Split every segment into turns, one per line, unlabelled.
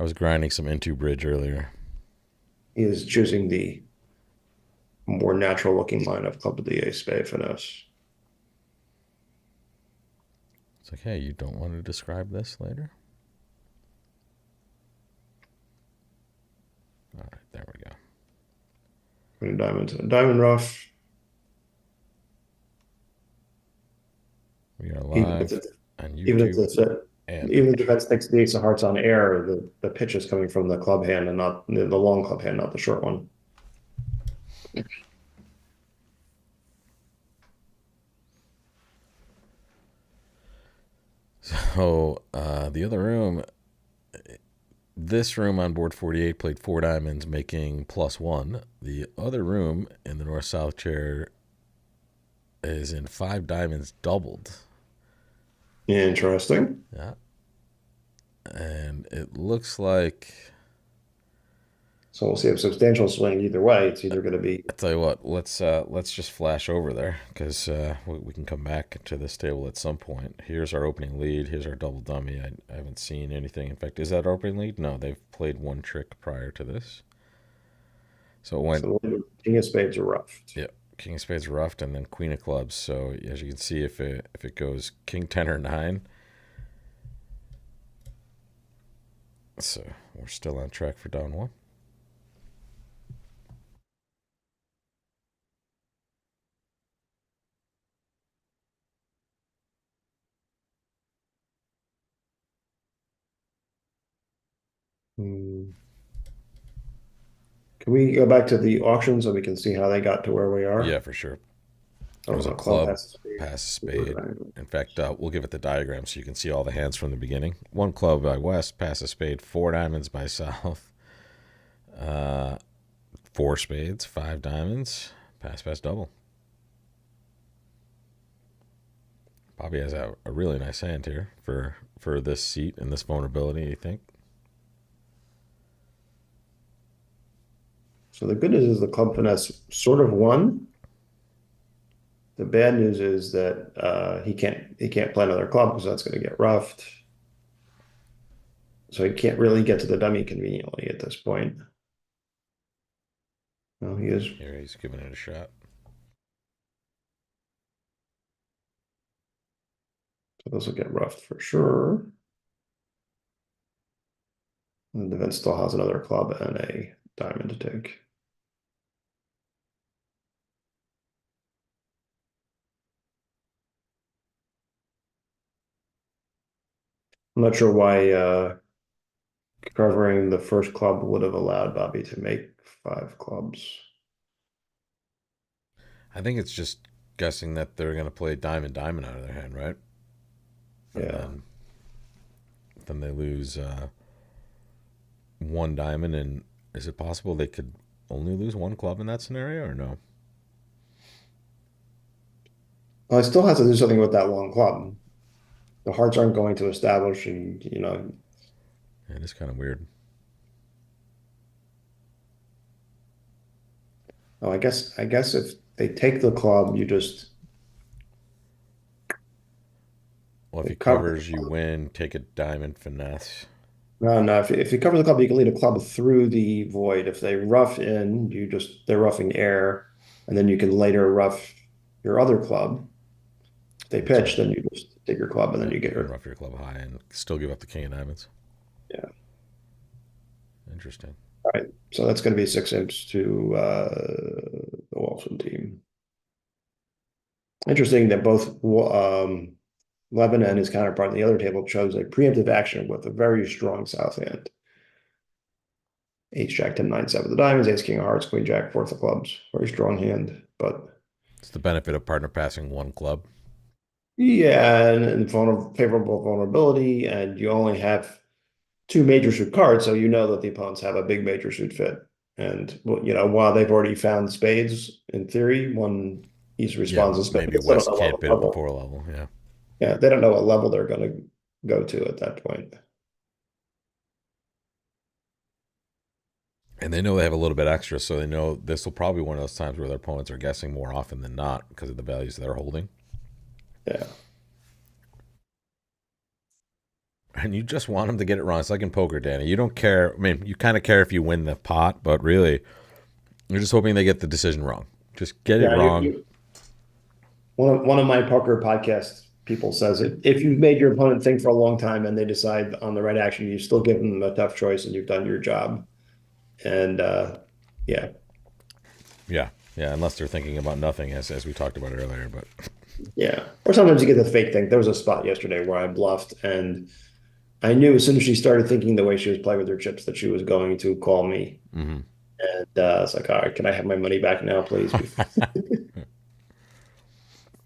I was grinding some into bridge earlier.
He is choosing the more natural looking line of club with the ace spade finesse.
It's like, hey, you don't want to describe this later? All right, there we go.
Queen of diamonds and a diamond rough.
We are
Even if
live
it's
on
even if
YouTube
the
and
even if the
Twitch.
defense thinks the ace of hearts on air, the pitch is coming from the club hand and not the long club hand, not the short one.
So the other room, this room on board 48 played four diamonds, making +1. The other room in the north south chair is in five diamonds doubled.
Interesting.
Yeah. And it looks like,
So we'll see a substantial swing either way. It's either going to be
I tell you what, let's just flash over there because we can come back to this table at some point. Here's our opening lead. Here's our double dummy. I haven't seen anything. In fact, is that our opening lead? No, they've played one trick prior to this. So it went,
so the king of spades are rough.
yeah, King of Spades roughed and then Queen of Clubs. So as you can see, if it goes King 10 or 9, so we're still on track for down one.
Hmm. Can we go back to the auction so we can see how they got to where we
Yeah,
are?
for sure. It
Oh,
was a
no, club
club,
has a spade.
pass, spade. In fact, we'll give it the diagram so you can see all the hands from the beginning. One club by west, pass a spade. Four diamonds by south. Uh, four spades, five diamonds, pass, pass, double. Bobby has a really nice hand here for this seat and this vulnerability, you think?
So the good news is the club finesse sort of won. The bad news is that he can't play another club because that's going to get roughed. So he can't really get to the dummy conveniently at this point. Well, he is.
Here he's giving it a shot.
So this will get roughed for sure. And the event still has another club and a diamond to take. I'm not sure why covering the first club would have allowed Bobby to make five clubs.
I think it's just guessing that they're going to play diamond, diamond out of their hand, right? And
Yeah.
then they lose one diamond. And is it possible they could only lose one club in that scenario or no?
Well, I still have to do something with that long club. The hearts aren't going to establish, and
It is kind of weird.
oh, I guess if they take the club, you just
Well, if
they
he
cover.
covers, you win. Take a diamond finesse.
No, no. If you cover the club, you can lead a club through the void. If they rough in, they're roughing air, and then you can later rough your other club. If they
That's
pitch,
right.
then you just take your club, and then
Yeah,
you
you
get
can
your
rough your club high and still give up the king of diamonds.
yeah.
Interesting.
All right. So that's going to be 6 imps to the Walton team. Interesting that both Levin and his counterpart in the other table chose a preemptive action with a very strong south hand. Ace Jack 10 9 7 the diamonds, Ace King of Hearts, Queen Jack, fourth of clubs. Very strong hand, but
It's the benefit of partner passing one club.
yeah, and favorable vulnerability, and you only have two major suit cards, so you know that the opponents have a big major suit fit. And well, while they've already found spades in theory, one each
Yeah,
responds to spades.
maybe
They don't
West
know
can't
what
bid it
level.
before level. Yeah.
Yeah, they don't know what level they're going to go to at that point.
And they know they have a little bit extra, so they know this will probably be one of those times where their opponents are guessing more often than not because of the values they're holding.
Yeah.
and you just want them to get it wrong. It's like in poker, Danny. You don't care. I mean, you kind of care if you win the pot, but really, you're just hoping they get the decision wrong. Just get it
Yeah,
wrong.
one of my poker podcast people says it. If you've made your opponent think for a long time and they decide on the right action, you still give them a tough choice and you've done your job. And yeah,
Yeah, yeah. Unless they're thinking about nothing, as we talked about earlier. But
yeah. Or sometimes you get the fake thing. There was a spot yesterday where I bluffed and I knew as soon as she started thinking the way she was playing with her chips that she was going to call me.
mm-hmm.
And it's like, all right, can I have my money back now, please?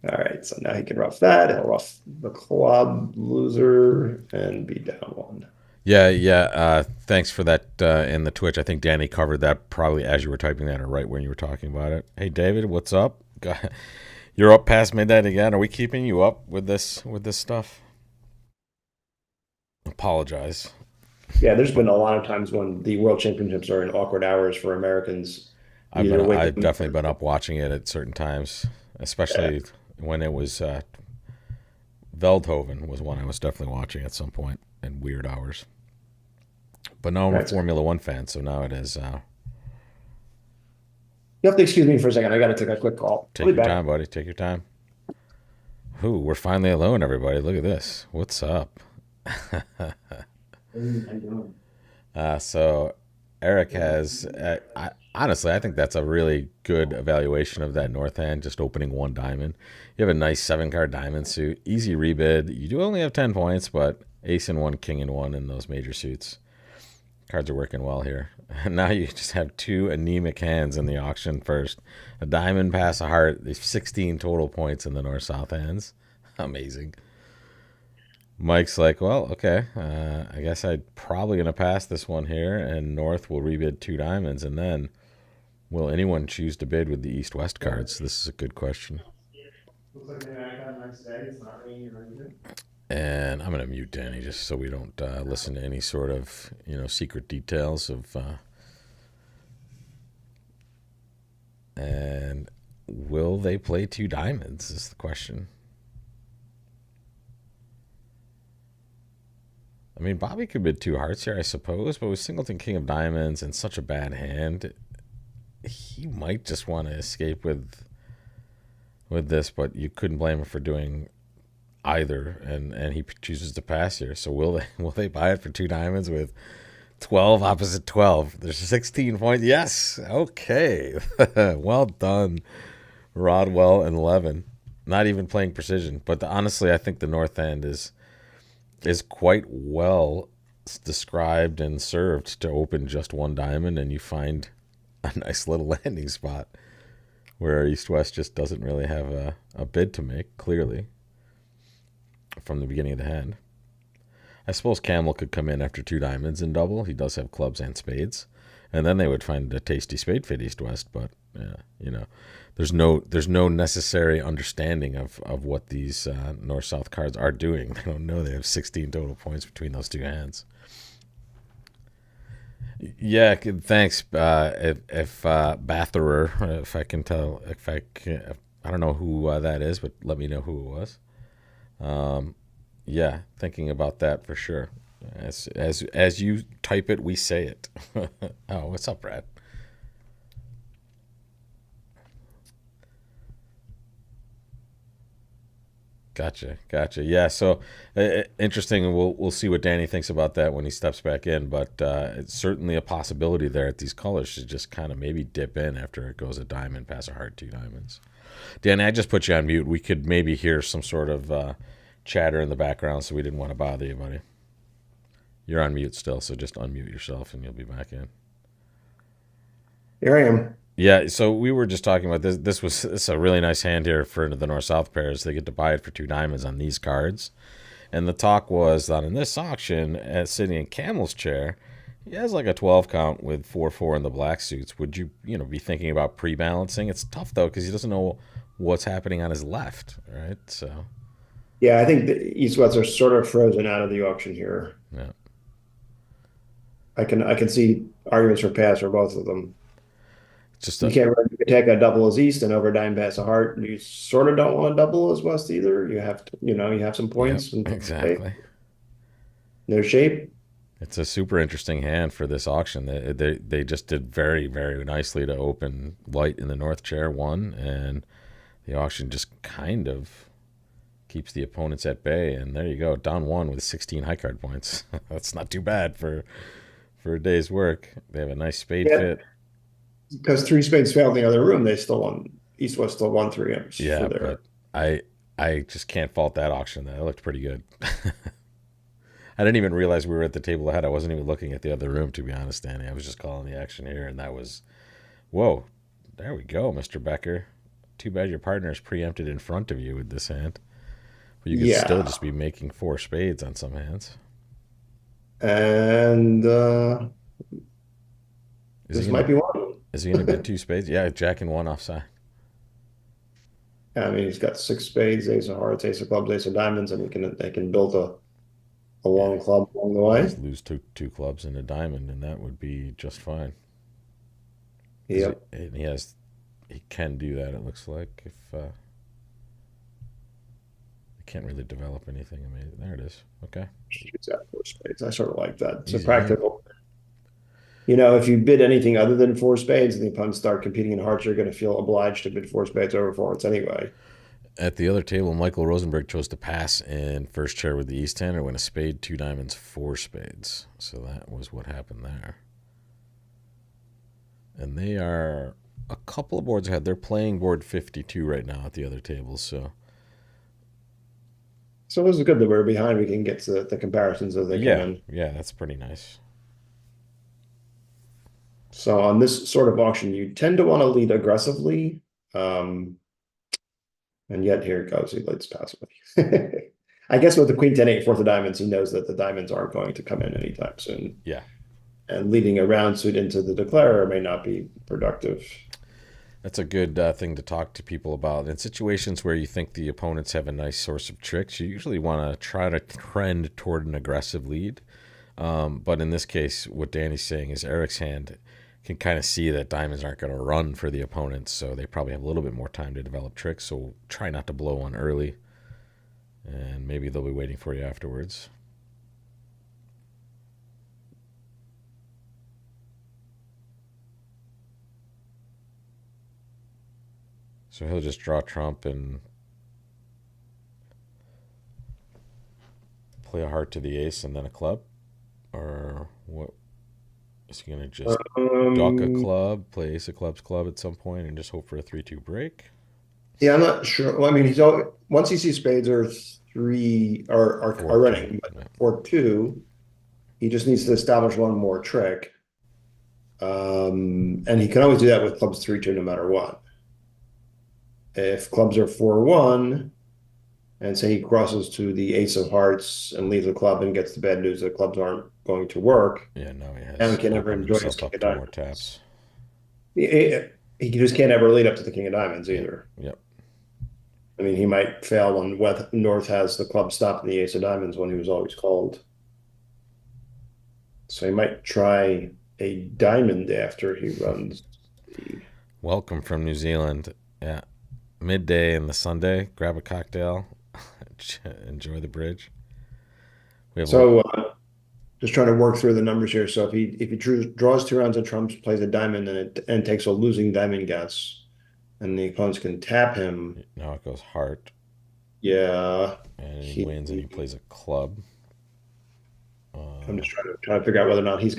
All right, so now he can rough that. He'll rough the club loser and be down one.
Yeah, yeah. Thanks for that in the Twitch. I think Danny covered that probably as you were typing that or right when you were talking about it. Hey, David, what's up? You're up past midnight again. Are we keeping you up with this stuff? Apologize.
Yeah, there's been a lot of times when the World Championships are in awkward hours for Americans. You either wake
I've
up,
definitely been up watching it at certain times,
yeah,
especially when it was Veldhoven was one I was definitely watching at some point in weird hours. But now I'm a
right.
Formula One fan, so now it is.
You have to excuse me for a second. I got to take a quick call. I'll
Take
be
your
back.
time, buddy. Take your time. Ooh, we're finally alone, everybody. Look at this. What's up? So Eric has. Honestly, I think that's a really good evaluation of that North Hand, just opening one diamond. You have a nice 7 card diamond suit, easy rebid. You do only have 10 points, but ace in one, king in one in those major suits. Cards are working well here. And now you just have 2 anemic hands in the auction first. A diamond pass a heart. There's 16 total points in the North South hands. Amazing. Mike's like, well, okay. I guess I'm probably going to pass this one here, and North will rebid 2 diamonds. And then, will anyone choose to bid with the East West cards? This is a good question.
Looks like I got a nice day. It's not raining or anything.
And I'm going to mute Danny just so we don't listen to any sort of secret details of. And will they play 2 diamonds? Is the question. I mean, Bobby could bid 2 hearts here, I suppose, but with Singleton King of Diamonds and such a bad hand, he might just want to escape with this, but you couldn't blame him for doing either, and he chooses to pass here. So will they buy it for 2 diamonds with 12 opposite 12? There's 16 points. Yes, okay, well done, Rodwell and Levin. Not even playing precision, but honestly, I think the North End is quite well described and served to open just 1 diamond, and you find a nice little landing spot where East West just doesn't really have a bid to make, clearly, from the beginning of the hand. I suppose Camel could come in after 2 diamonds and double. He does have clubs and spades. And then they would find a tasty spade fit East West, but there's no necessary understanding of what these North South cards are doing. They don't know they have 16 total points between those 2 hands. Yeah, thanks. If Batherer, if I can tell, I don't know who that is, but let me know who it was. Yeah, thinking about that for sure. As you type it, we say it. Oh, what's up, Brad? Gotcha. Yeah, so interesting. We'll see what Danny thinks about that when he steps back in. But it's certainly a possibility there at these colors to just kind of maybe dip in after it goes a diamond, pass a heart, 2 diamonds. Danny, I just put you on mute. We could maybe hear some sort of chatter in the background, so we didn't want to bother you, buddy. You're on mute still, so just unmute yourself and you'll be back in.
Here I am.
Yeah, so we were just talking about this. This is a really nice hand here for the North-South pairs. They get to buy it for 2 diamonds on these cards. And the talk was that in this auction, sitting in Camel's chair, he has like a 12 count with 4-4 in the black suits. Would you be thinking about pre-balancing? It's tough, though, because he doesn't know what's happening on his left, right? So,
Yeah, I think the East West are sort of frozen out of the auction here.
yeah.
I can see arguments for pass for both of them.
Just
You can't really take a double as East and over dime pass a heart. You sort of don't want to double as West either. You have to, you have some
yeah,
points and
exactly.
No shape.
It's a super interesting hand for this auction. They just did very, very nicely to open light in the north chair one, and the auction just kind of keeps the opponents at bay. And there you go, down one with 16 high card points. That's not too bad for a day's work. They have a nice spade
Yeah,
fit.
because three spades failed in the other room. They still won. East West still won three M's for
Yeah,
their.
but I just can't fault that auction. That looked pretty good. I didn't even realize we were at the table ahead. I wasn't even looking at the other room, to be honest, Danny. I was just calling the action here, and that was, whoa, there we go, Mr. Becker. Too bad your partner is preempted in front of you with this hand. But you could still
Yeah,
just be making four spades on some hands.
and
Is he
this
gonna
might be one.
is he gonna bet two spades? Yeah, Jack and one offside.
I mean, he's got six spades, ace of hearts, ace of clubs, ace of diamonds, and they can build a
Yeah,
long club along the
just
way.
lose two clubs and a diamond, and that would be just fine. Because
Yep.
he can do that. It looks like if he can't really develop anything amazing. There it is. Okay,
He's got four spades. I sort of like that. It's a
easy hand.
practical. If you bid anything other than four spades and the opponents start competing in hearts, you're going to feel obliged to bid four spades over four hearts anyway.
At the other table, Michael Rosenberg chose to pass in first chair with the East hander, went a spade, two diamonds, four spades. So that was what happened there. And they are a couple of boards ahead. They're playing board 52 right now at the other tables. So
So this is good that we're behind. We can get to the comparisons as they come
yeah,
in.
yeah, that's pretty nice.
So on this sort of auction, you tend to want to lead aggressively. Um, and yet here it goes. He leads passively. I guess with the queen 10 8 fourth of diamonds, he knows that the diamonds aren't going to come in anytime soon.
Yeah,
And leading a round suit into the declarer may not be productive.
that's a good thing to talk to people about. In situations where you think the opponents have a nice source of tricks, you usually want to try to trend toward an aggressive lead. But in this case, what Danny's saying is Eric's hand can kind of see that diamonds aren't going to run for the opponents, so they probably have a little bit more time to develop tricks. So try not to blow one early, and maybe they'll be waiting for you afterwards. So he'll just draw trump and play a heart to the ace and then a club, or what? Is he gonna just duck a
Um,
club, play ace of clubs club at some point, and just hope for a 3-2 break?
yeah, I'm not sure. Well, I mean, he's always, once he sees spades are three are
4-2.
running, but
Yeah.
for two, he just needs to establish one more trick. And he can always do that with clubs 3-2 no matter what. If clubs are 4-1, and say he crosses to the ace of hearts and leaves the club and gets the bad news that clubs aren't going to work,
Yeah, now he
and
has
can never
opened
enjoy his
himself
king
up
of
to more
diamonds.
taps.
He just can't ever lead up to the king of diamonds
Yep,
either.
yep.
I mean, he might fail when North has the club stop in the ace of diamonds when he was always called. So he might try a diamond after he runs the.
Welcome from New Zealand. Yeah, midday and the Sunday. Grab a cocktail, enjoy the bridge. We have a
So just trying to work through the numbers here. So if he draws two rounds of trumps, plays a diamond, and takes a losing diamond guess, and the opponents can tap him,
now it goes heart,
yeah,
and he
he.
wins, and he plays a club.
I'm
Uh,
just trying to figure out whether or not he's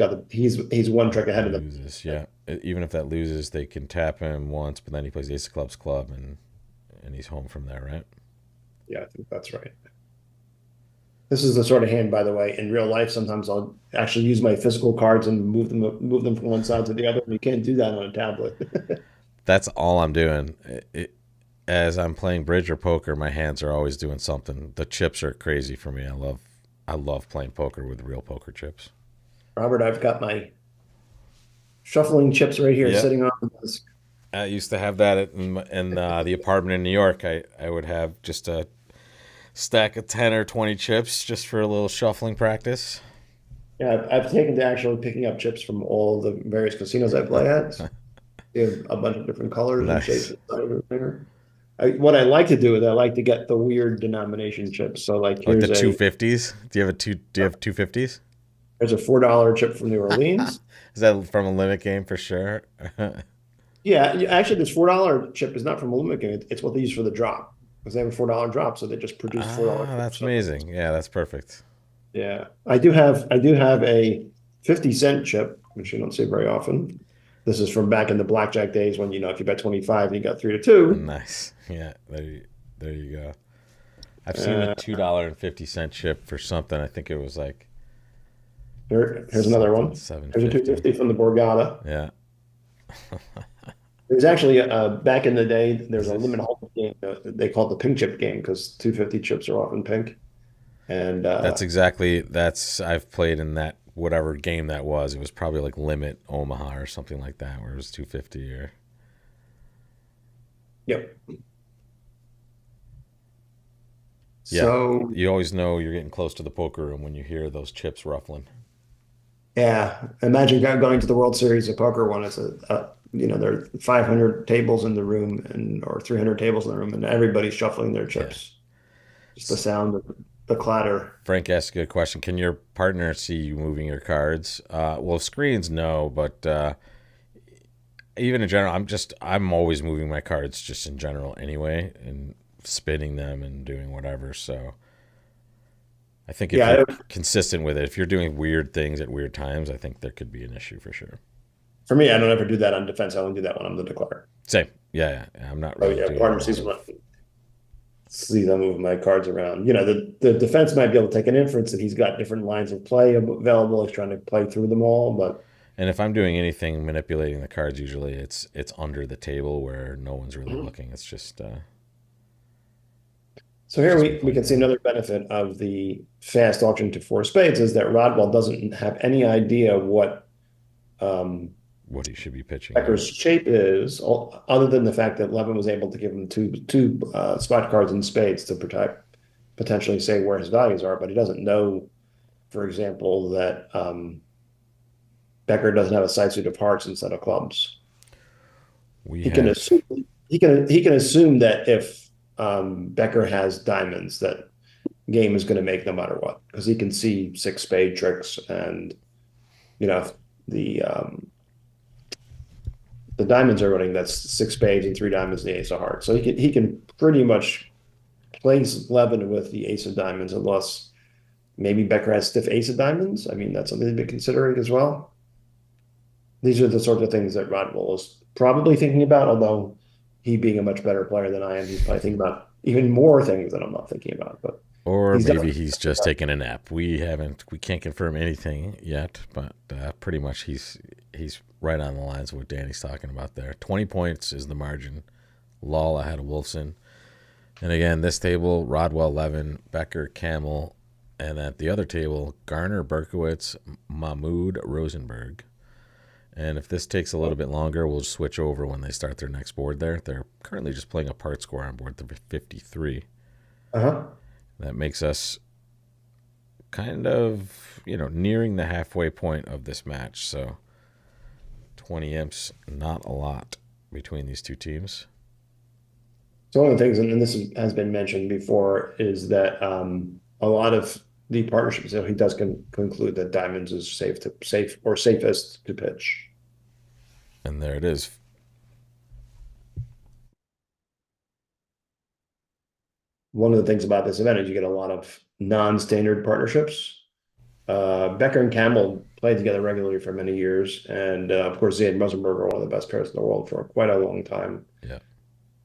one trick ahead of them.
loses, yeah. Even if that loses, they can tap him once, but then he plays ace of clubs club, and he's home from there, right?
Yeah, I think that's right. This is the sort of hand, by the way, in real life, sometimes I'll actually use my physical cards and move them from one side to the other. You can't do that on a tablet.
That's all I'm doing. As I'm playing bridge or poker, my hands are always doing something. The chips are crazy for me. I love playing poker with real poker chips.
Robert, I've got my shuffling chips right here
Yep.
sitting on this.
I used to have that in the apartment in New York. I would have just a stack of 10 or 20 chips just for a little shuffling practice.
Yeah, I've taken to actually picking up chips from all the various casinos I play at. They have a bunch of different colors and shapes
Nice.
inside of there. what I like to do is I like to get the weird denomination chips. So like
Like the 250s? Do you have 250s?
here's a $4 chip from New Orleans.
Is that from a limit game for sure?
Actually, this $4 chip is not from a limit. It's what they use for the drop because they have a $4 drop, so they just produce $4
That's
chips. So
amazing. Yeah, that's perfect.
yeah, I do have a 50-cent chip, which you don't see very often. This is from back in the blackjack days when if you bet 25 and you got 3-2.
Nice. Yeah, there you go. I've seen the
Uh,
$2.50 chip for something. I think it was like
here's another
something
one. Here's a
750.
250 from the Borgata.
Yeah.
There's actually back in the day, there's
Is
a
this?
limit hold game. They call it the pink chip game because 250 chips are often pink. And
That's I've played in that whatever game that was. It was probably like Limit Omaha or something like that, where it was 250 or
yep.
yeah.
So
You always know you're getting close to the poker room when you hear those chips ruffling.
yeah, imagine going to the World Series of Poker when it's there are 500 tables in the room and or 300 tables in the room and everybody's shuffling their
Yeah.
chips. Just the sound of the clatter.
Frank asked a good question. Can your partner see you moving your cards? Well, screens no, but even in general, I'm always moving my cards just in general anyway, and spinning them and doing whatever. So I think if you're
Yeah,
consistent with it, if you're doing weird things at weird times, I think there could be an issue for sure.
for me, I don't ever do that on defense. I only do that when I'm the declarer.
Same. Yeah. I'm not
Oh
really
yeah,
doing a
partner
lot of.
sees I'm moving my cards around. The defense might be able to take an inference that he's got different lines of play available. He's trying to play through them all, but
And if I'm doing anything manipulating the cards, usually it's under the table where no one's really
Mhm.
looking.
So
It's
here
just me
we
playing
can see
around.
another benefit of the fast auction to four spades is that Rodwell doesn't have any idea what um,
What he should be pitching. Yeah.
Becker's shape is, other than the fact that Levin was able to give him two spot cards in spades to potentially say where his values are, but he doesn't know, for example, that Becker doesn't have a side suit of hearts instead of clubs.
We
He can
have
assume he can assume that if Becker has diamonds, that game is going to make no matter what because he can see six spade tricks and if the diamonds are running that's six spades and three diamonds and the ace of hearts. So he can pretty much place Levin with the ace of diamonds unless maybe Becker has stiff ace of diamonds. I mean that's something to be considering as well. These are the sorts of things that Rodwell is probably thinking about, although he being a much better player than I am, he's probably thinking about even more things that I'm not thinking about. But
Or
he's
maybe
definitely
he's just taking a nap. We can't confirm anything yet, but pretty much he's right on the lines of what Danny's talking about there. 20 points is the margin. Lal ahead of Wolfson. And again, this table, Rodwell, Levin, Becker, Camel, and at the other table, Garner, Berkowitz, Mahmoud, Rosenberg. And if this takes a little bit longer, we'll switch over when they start their next board there. They're currently just playing a part score on board 53.
uh-huh.
That makes us kind of, nearing the halfway point of this match. So 20 imps, not a lot between these two teams.
So one of the things, and this has been mentioned before, is that a lot of the partnerships, he does conclude that diamonds is safe or safest to pitch.
And there it is.
One of the things about this event is you get a lot of non-standard partnerships. Becker and Campbell played together regularly for many years, and of course, Zay and Rosenberg are one of the best pairs in the world for quite a long time.
Yeah.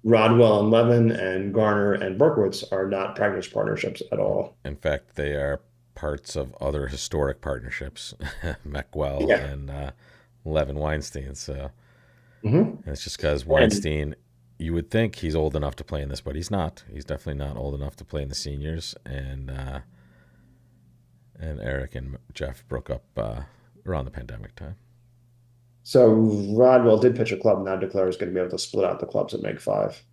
Rodwell and Levin and Garner and Berkowitz are not practice partnerships at all.
In fact, they are parts of other historic partnerships, Meckwell
Yeah.
and Levin Weinstein. So
Mhm.
and it's just because
And
Weinstein, you would think he's old enough to play in this, but he's not. He's definitely not old enough to play in the seniors. And Eric and Jeff broke up around the pandemic time.
so Rodwell did pitch a club. Now declare is going to be able to split out the clubs and make five.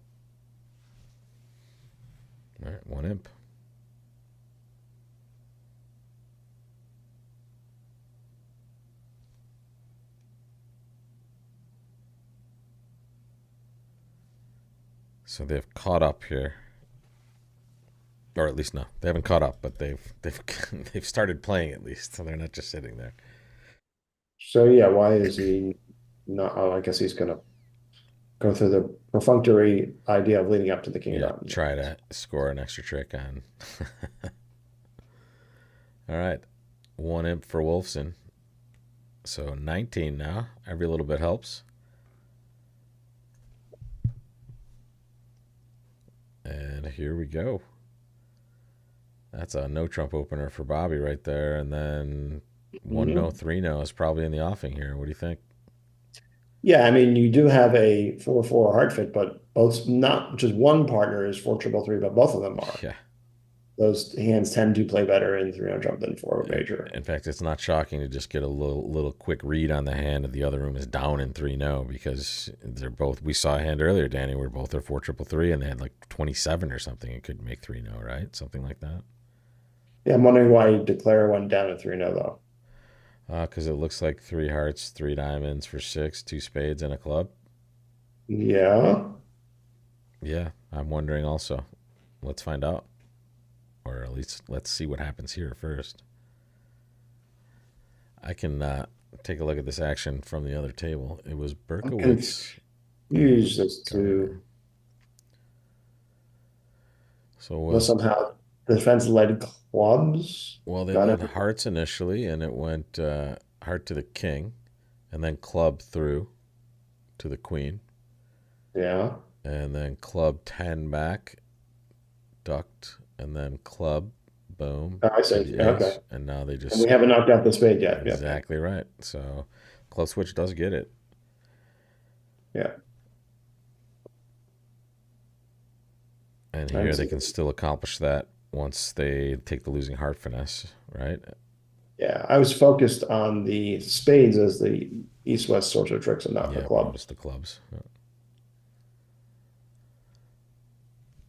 All right, one imp. So they've caught up here, or at least no, they haven't caught up, but they've they've started playing at least, so they're not just sitting there.
So yeah, why is he not? Oh, I guess he's gonna go through the perfunctory idea of leading up to the king of
Yeah,
diamonds.
try to score an extra trick on. All right, one imp for Wolfson. So 19 now. Every little bit helps. And here we go. That's a no trump opener for Bobby right there. And then one no,
Mhm.
three no is probably in the offing here. What do you think?
Yeah, I mean, you do have a 4-4 heart fit, but both not just one partner is 4-3-3, but both of them are.
Yeah.
Those hands tend to play better in 3-0 jump than 4
In,
major.
in fact, it's not shocking to just get a little quick read on the hand of the other room is down in 3 no because they're both. We saw a hand earlier, Danny, where both are 4-3-3 and they had like 27 or something. It could make 3 no, right? Something like that.
Yeah, I'm wondering why Declare went down to 3-0 though.
Because it looks like three hearts, three diamonds for six, two spades, and a club.
Yeah.
Yeah, I'm wondering also. Let's find out. Or at least let's see what happens here first. I can take a look at this action from the other table. It was
I'm
Berkowitz. Where did
confused
it
as
go here?
to
So it
was
was,
somehow the defense led clubs
well, they
got
led
everything.
hearts initially, and it went heart to the king, and then club through to the queen,
Yeah.
and then club 10 back, ducked, and then club, boom,
Oh, I
to
see.
the
Yeah, okay.
ace, and now they
And we
just
haven't knocked out the spade yet. Yep.
exactly right. So club switch does get it,
Yeah.
and
I
here they
see.
can still accomplish that once they take the losing heart finesse, right?
Yeah. I was focused on the spades as the east-west source of tricks and not the
Yeah,
clubs.
notice the clubs.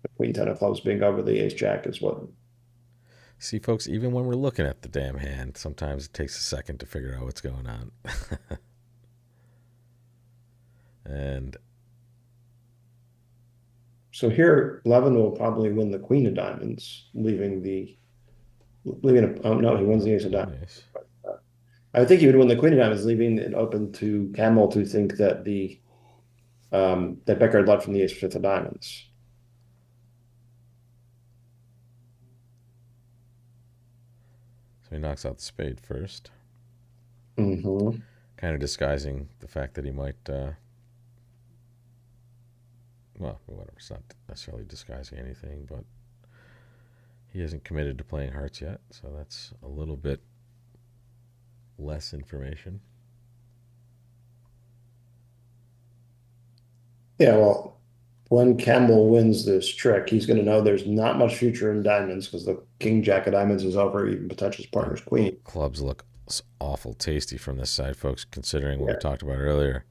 The queen ten of clubs being over the ace jack is what.
See, folks, even when we're looking at the damn hand, sometimes it takes a second to figure out what's going on. And
So here, Levin will probably win the queen of diamonds, leaving a, no, he wins the ace of
one
diamonds.
ace.
I think he would win the queen of diamonds, leaving it open to Camel to think that that Becker had led from the ace fifth of diamonds.
So he knocks out the spade first,
Hmm.
kind of disguising the fact that he might, well, whatever. It's not necessarily disguising anything, but he hasn't committed to playing hearts yet, so that's a little bit less information.
Yeah, well, when Campbell wins this trick, he's going to know there's not much future in diamonds because the king jack of diamonds is over even potential
And
partner's queen.
clubs look awful tasty from this side, folks, considering what we
Yeah,
talked about earlier.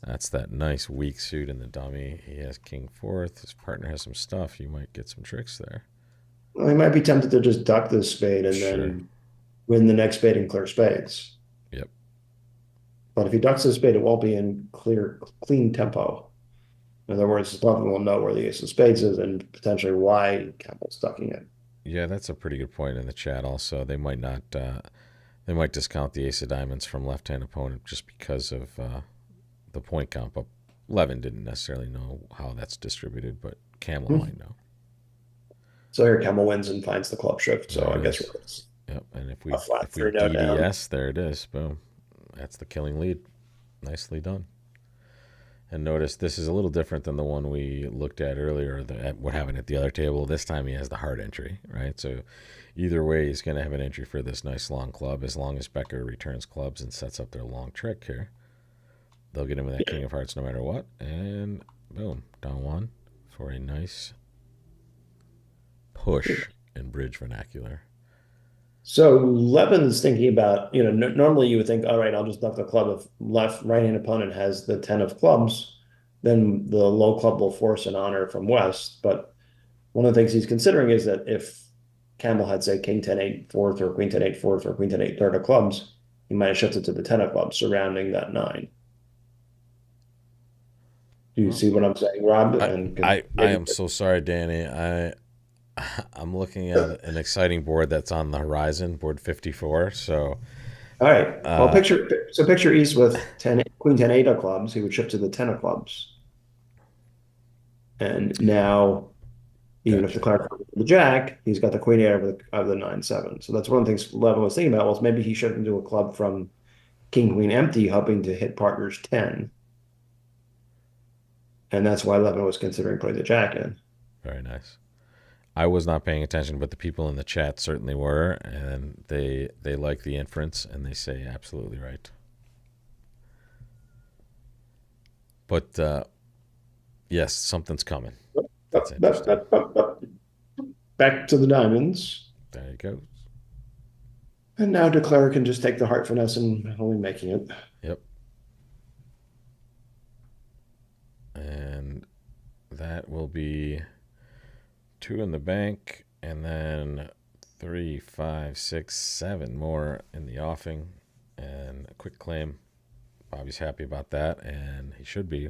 That's that nice weak suit in the dummy. He has king fourth. His partner has some stuff. You might get some tricks there.
well, he might be tempted to just duck this spade and
Sure.
then win the next spade and clear spades.
Yep.
But if he ducks this spade, it won't be in clean tempo. In other words, Levin will know where the ace of spades is and potentially why Campbell's ducking it.
Yeah, that's a pretty good point in the chat. Also, they might not. They might discount the ace of diamonds from left-hand opponent just because of the point count. But Levin didn't necessarily know how that's distributed, but Camel
Hmm.
might know.
So here Campbell wins and finds the club shift. So
There
I
it
guess
is.
it's
Yep. And
a flat
if we
3-0 down.
DDS, there it is. Boom. That's the killing lead. Nicely done. And notice this is a little different than the one we looked at earlier, what happened at the other table. This time he has the hard entry, right? So either way, he's going to have an entry for this nice long club as long as Becker returns clubs and sets up their long trick here. They'll get him with that
Yeah.
king of hearts no matter what. And boom, down one for a nice push in bridge vernacular.
So Levin's thinking about, normally you would think, all right, I'll just duck the club. If right-hand opponent has the 10 of clubs, then the low club will force an honor from West. But one of the things he's considering is that if Campbell had, say, King 10-8 fourth or Queen 10-8 fourth or Queen 10-8 third of clubs, he might have shifted to the 10 of clubs surrounding that nine. Do you
Well,
see what I'm saying, Rob?
I,
And can
I
maybe.
am so sorry, Danny. I'm looking at an exciting board that's on the horizon, board 54. So,
All right. Well,
uh,
picture East with 10 Queen 10 8 of clubs. He would shift to the 10 of clubs. And now, even if the
gotcha.
card comes with the Jack, he's got the Queen 8 of the 9 7. So that's one of the things Levin was thinking about was maybe he shifted into a club from King Queen empty, hoping to hit partners 10. And that's why Levin was considering putting the Jack in.
Very nice. I was not paying attention, but the people in the chat certainly were, and they like the inference, and they say absolutely right. But yes, something's coming. That's interesting.
Back to the diamonds.
There you go.
And now Declare can just take the heart finesse and only making it.
Yep. And that will be two in the bank, and then 3, 5, 6, 7 more in the offing, and a quick claim. Bobby's happy about that, and he should be.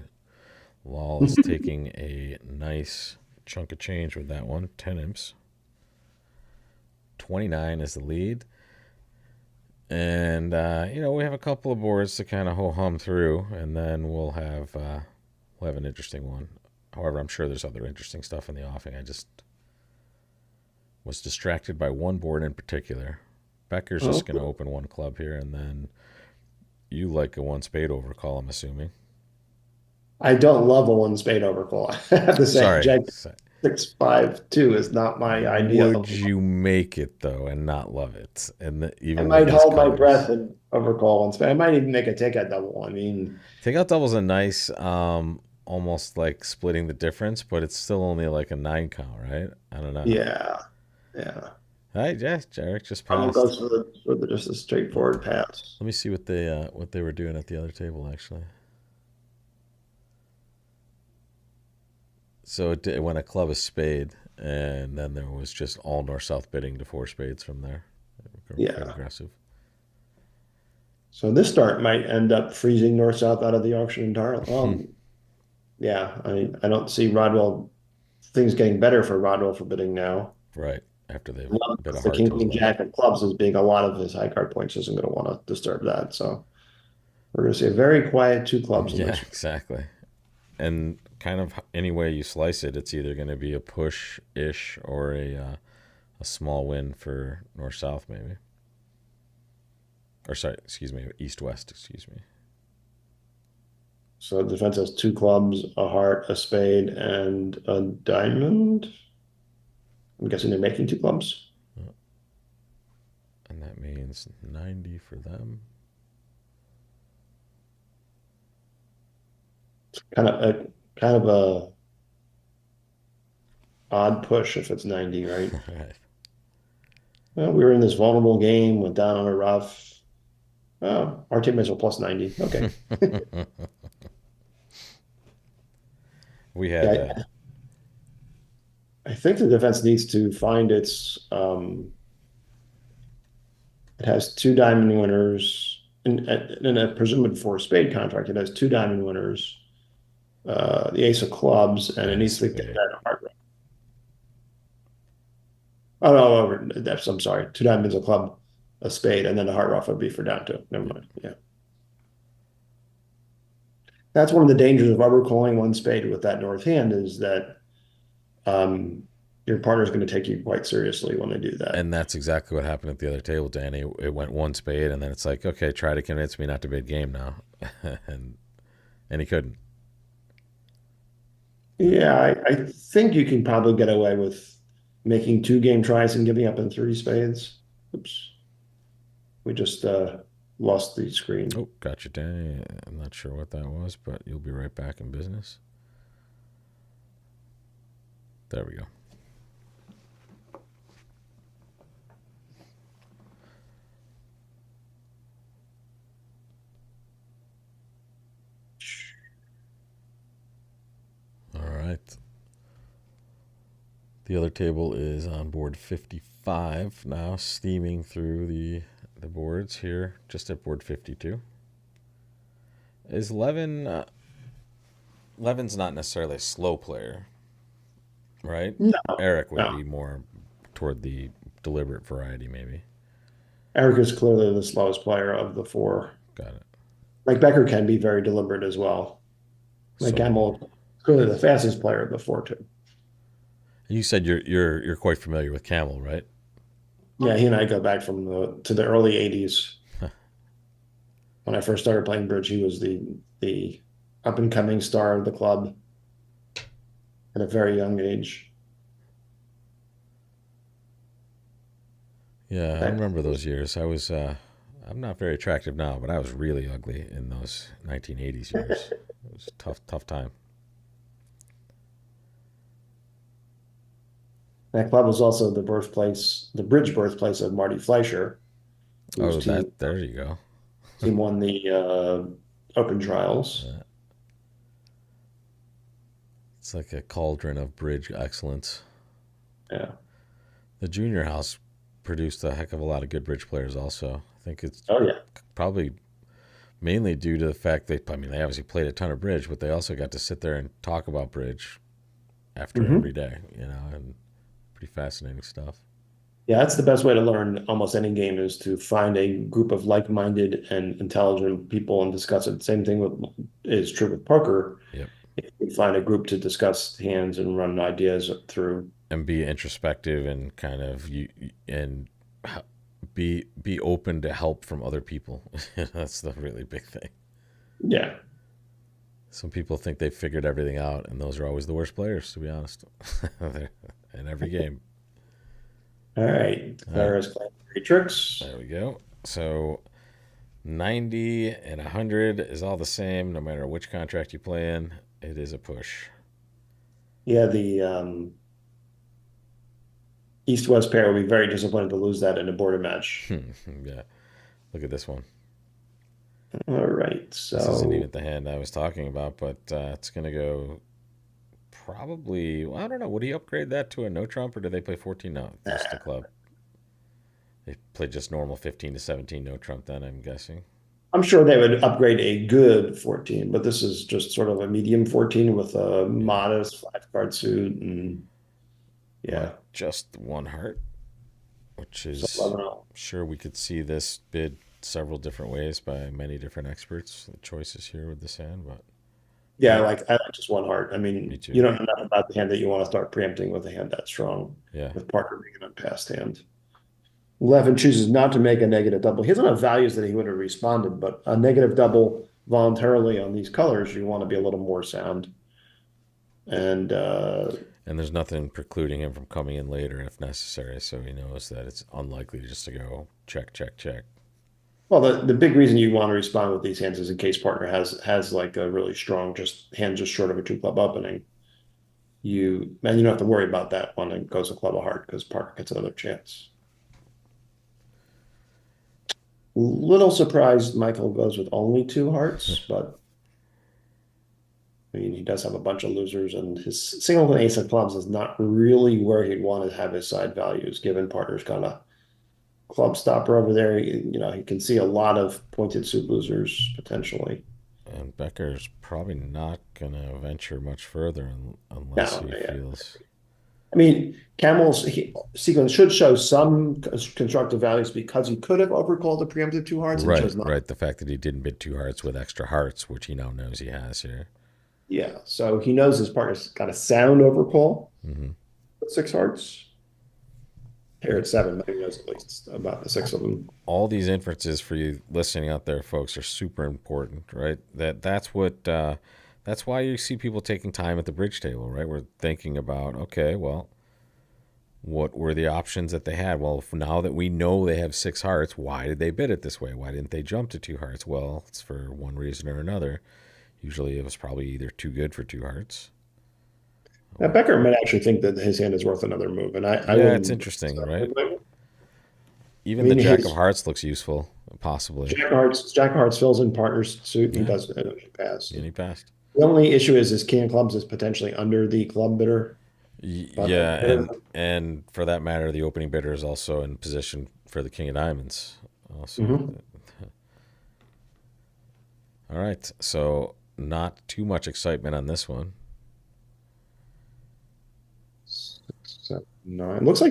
Lal is taking a nice chunk of change with that one. 10 imps. 29 is the lead. And, we have a couple of boards to kind of ho-hum through, and then we'll have an interesting one. However, I'm sure there's other interesting stuff in the offing. I just was distracted by one board in particular. Becker's just going to
Oh,
open one club here, and then you like a one spade overcall, I'm assuming.
I don't love a one spade overcall. I have to say,
Sorry.
Jack 6 5 2 is not my
Would
ideal.
you make it, though, and not love it? And
I
even with
might
these
hold my breath
colors?
and overcall one spade. I might even make a takeout double. I mean,
Takeout double's a nice, almost like splitting the difference, but it's still only like a 9 count, right? I don't know.
yeah, yeah.
All right, yeah, Jarek just
Probably
passed.
goes for the just a straightforward pass.
Let me see what they were doing at the other table actually. So it went a club of spade, and then there was just all north south bidding to four spades from there. Quite
Yeah.
aggressive.
So this start might end up freezing north south out of the auction entirely.
Hmm.
Well, yeah. I don't see Rodwell things getting better for Rodwell for bidding now.
Right after they've bid a
The
heart
king
to his
queen
left.
jack of clubs as being a lot of his high card points isn't going to want to disturb that. So we're going to see a very quiet two clubs in
Yeah,
this.
exactly. And kind of any way you slice it, it's either going to be a push ish or a small win for north south maybe. Or sorry, excuse me, east west. Excuse me.
So defense has two clubs, a heart, a spade, and a diamond. I'm guessing they're making two clubs.
And that means 90 for them.
Kind of a odd push if it's 90, right?
Right.
Well, we were in this vulnerable game, went down on a rough. Oh, our teammates were plus 90. Okay.
We had
Yeah, I think the defense needs to find it has two diamond winners in a presumed four spade contract. It has two diamond winners, the ace of clubs, and it
and a
needs to get
spade.
that heart rate. Oh no, I'm sorry. Two diamonds, a club, a spade, and then the heart rough would be for down two. Never mind. Yeah. That's one of the dangers of overcalling one spade with that north hand is that um, your partner's going to take you quite seriously when they do that.
And that's exactly what happened at the other table, Danny. It went one spade, and then it's like, okay, try to convince me not to bid game now, and he couldn't.
Yeah, I think you can probably get away with making two game tries and giving up in three spades. Oops, we just lost the screen.
Oh, gotcha, Danny. I'm not sure what that was, but you'll be right back in business. There we go. All right. The other table is on board 55 now, steaming through the boards here, just at board 52. Is Levin Levin's not necessarily a slow player, right?
No,
Eric would
no.
be more toward the deliberate variety, maybe.
Eric is clearly the slowest player of the four.
Got it.
Like Becker can be very deliberate as well. Like
So
Gamble is clearly the fastest player of the four too.
you said you're quite familiar with Camel, right?
Yeah, he and I go back from the early '80s. When I first started playing bridge, he was the up and coming star of the club at a very young age.
Yeah, I
That
remember those years. I'm not very attractive now, but I was really ugly in those 1980s years. It was a tough time.
that club was also the bridge birthplace of Marty Fleischer, whose
Oh,
team
there you go.
team won the Open Trials.
Yeah. It's like a cauldron of bridge excellence.
Yeah.
The junior house produced a heck of a lot of good bridge players also. I think it's
Oh yeah.
probably mainly due to the fact I mean, they obviously played a ton of bridge, but they also got to sit there and talk about bridge after every
Hmm.
day, and pretty fascinating stuff.
Yeah, that's the best way to learn almost any game is to find a group of like-minded and intelligent people and discuss it. Same thing is true with poker.
Yep.
You find a group to discuss hands and run ideas through.
And be introspective and kind of and be open to help from other people. That's the really big thing.
Yeah.
Some people think they've figured everything out, and those are always the worst players, to be honest. In every game.
All right.
All right,
Clara's playing three tricks.
there we go. So 90 and 100 is all the same, no matter which contract you play in. It is a push.
Yeah, the East-West pair will be very disappointed to lose that in a border match.
Yeah, look at this one.
All right.
This isn't
So
even the hand I was talking about, but it's going to go probably. Well, I don't know. Would he upgrade that to a no trump, or do they play 14? No, just the club. They play just normal 15 to 17 no trump. Then I'm guessing.
I'm sure they would upgrade a good 14, but this is just sort of a medium 14 with a
Yeah,
modest five-card suit. And
but
yeah,
just one heart, which
so
is
11.
sure we could see this bid several different ways by many different experts. The choices here with this hand, but
Yeah,
I
I like just one heart. I
me
mean, you
too.
don't know enough about the hand that you want to start preempting with a hand that strong,
Yeah,
with Parker being an unpassed hand. Levin chooses not to make a negative double. He doesn't have values that he would have responded, but a negative double voluntarily on these colors, you want to be a little more sound. And
and there's nothing precluding him from coming in later if necessary. So he knows that it's unlikely just to go check, check, check.
well, the big reason you want to respond with these hands is in case partner has like a really strong just hand just short of a two club opening. You don't have to worry about that when it goes a club of heart because partner gets another chance. Little surprised Michael goes with only two hearts, but I mean he does have a bunch of losers, and his single and ace of clubs is not really where he'd want to have his side values, given partner's kind of club stopper over there. He can see a lot of pointed suit losers potentially.
And Becker's probably not going to venture much further unless
Now,
he
yeah.
feels.
I mean, Camel's sequence should show some constructive values because he could have overcalled the preemptive two hearts and
Right,
chose not.
right. The fact that he didn't bid two hearts with extra hearts, which he now knows he has here.
Yeah, so he knows his partner's got a sound overcall
Hmm.
with six hearts. Here at seven, but he knows at least about the six of them.
All these inferences for you listening out there, folks, are super important, right? That's why you see people taking time at the bridge table, right? We're thinking about, okay, well, what were the options that they had? Well, now that we know they have six hearts, why did they bid it this way? Why didn't they jump to two hearts? Well, it's for one reason or another. Usually it was probably either too good for two hearts.
Now, Becker might actually think that his hand is worth another move, and I
Yeah, it's
wouldn't.
interesting,
So,
right?
I
Even the
mean,
Jack of
his
Hearts looks useful, possibly.
Jack of Hearts fills in partner's suit, and he
Yeah,
does he pass.
and he passed.
The only issue is his king of clubs is potentially under the club bidder, but
Yeah, and for that matter, the opening bidder is also in position for the King of Diamonds. Also,
Mhm.
all right. So Not too much excitement on this one.
6, 7, 9. It looks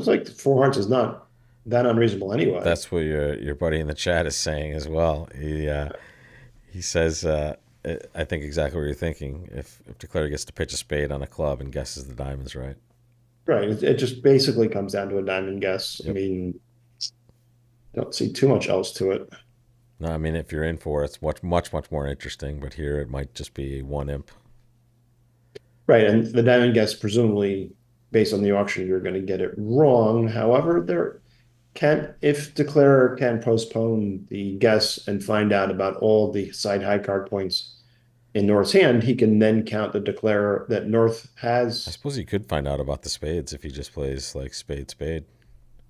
like four hearts is not that unreasonable anyway.
That's what your buddy in the chat is saying as well. He says, I think exactly what you're thinking. If Declare gets to pitch a spade on a club and guesses the diamonds right.
Right. It just basically comes down to a diamond guess. I
Yep.
mean, don't see too much else to it.
No, I mean if you're in for it, it's much more interesting. But here it might just be one imp.
Right. And the diamond guess, presumably based on the auction, you're going to get it wrong. However, if declarer can postpone the guess and find out about all the side high card points in North's hand, he can then count the declarer that North
I
has.
suppose he could find out about the spades if he just plays like spade spade.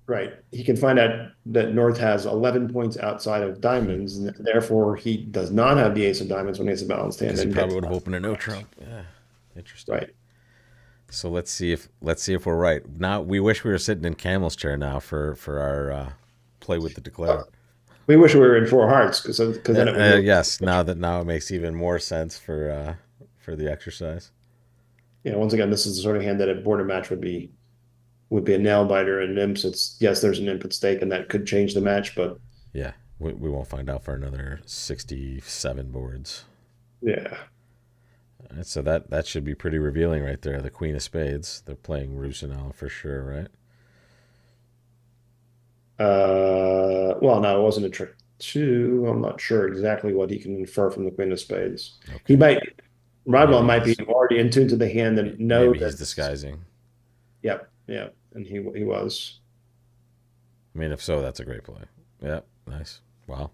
Right. He can find out that North has 11 points outside of diamonds, and therefore he does not have the ace of diamonds when he has a balanced hand
Because he
and
probably
gets
would have
left.
opened a no trump. Yeah, interesting.
Right.
So let's see if we're right. Now we wish we were sitting in Camel's chair now for our play with the declare.
We wish we were in four hearts because then it would really,
Yes, now it makes even more sense for the exercise.
once again, this is the sort of hand that a border match would be a nail biter, and imps. It's yes, there's an imp at stake, and that could change the match, but
Yeah, we won't find out for another 67 boards.
yeah.
All right, so that should be pretty revealing right there. The Queen of Spades. They're playing Rusinel for sure, right?
Well, no, it wasn't a trick two. I'm not sure exactly what he can infer from the Queen of Spades. He
Okay.
might, Rodwell
Maybe
might be
he's
already in tune to the hand and know
maybe he's
that.
disguising.
Yep, yep, and he was.
I mean, if so, that's a great play. Yeah, nice. Wow.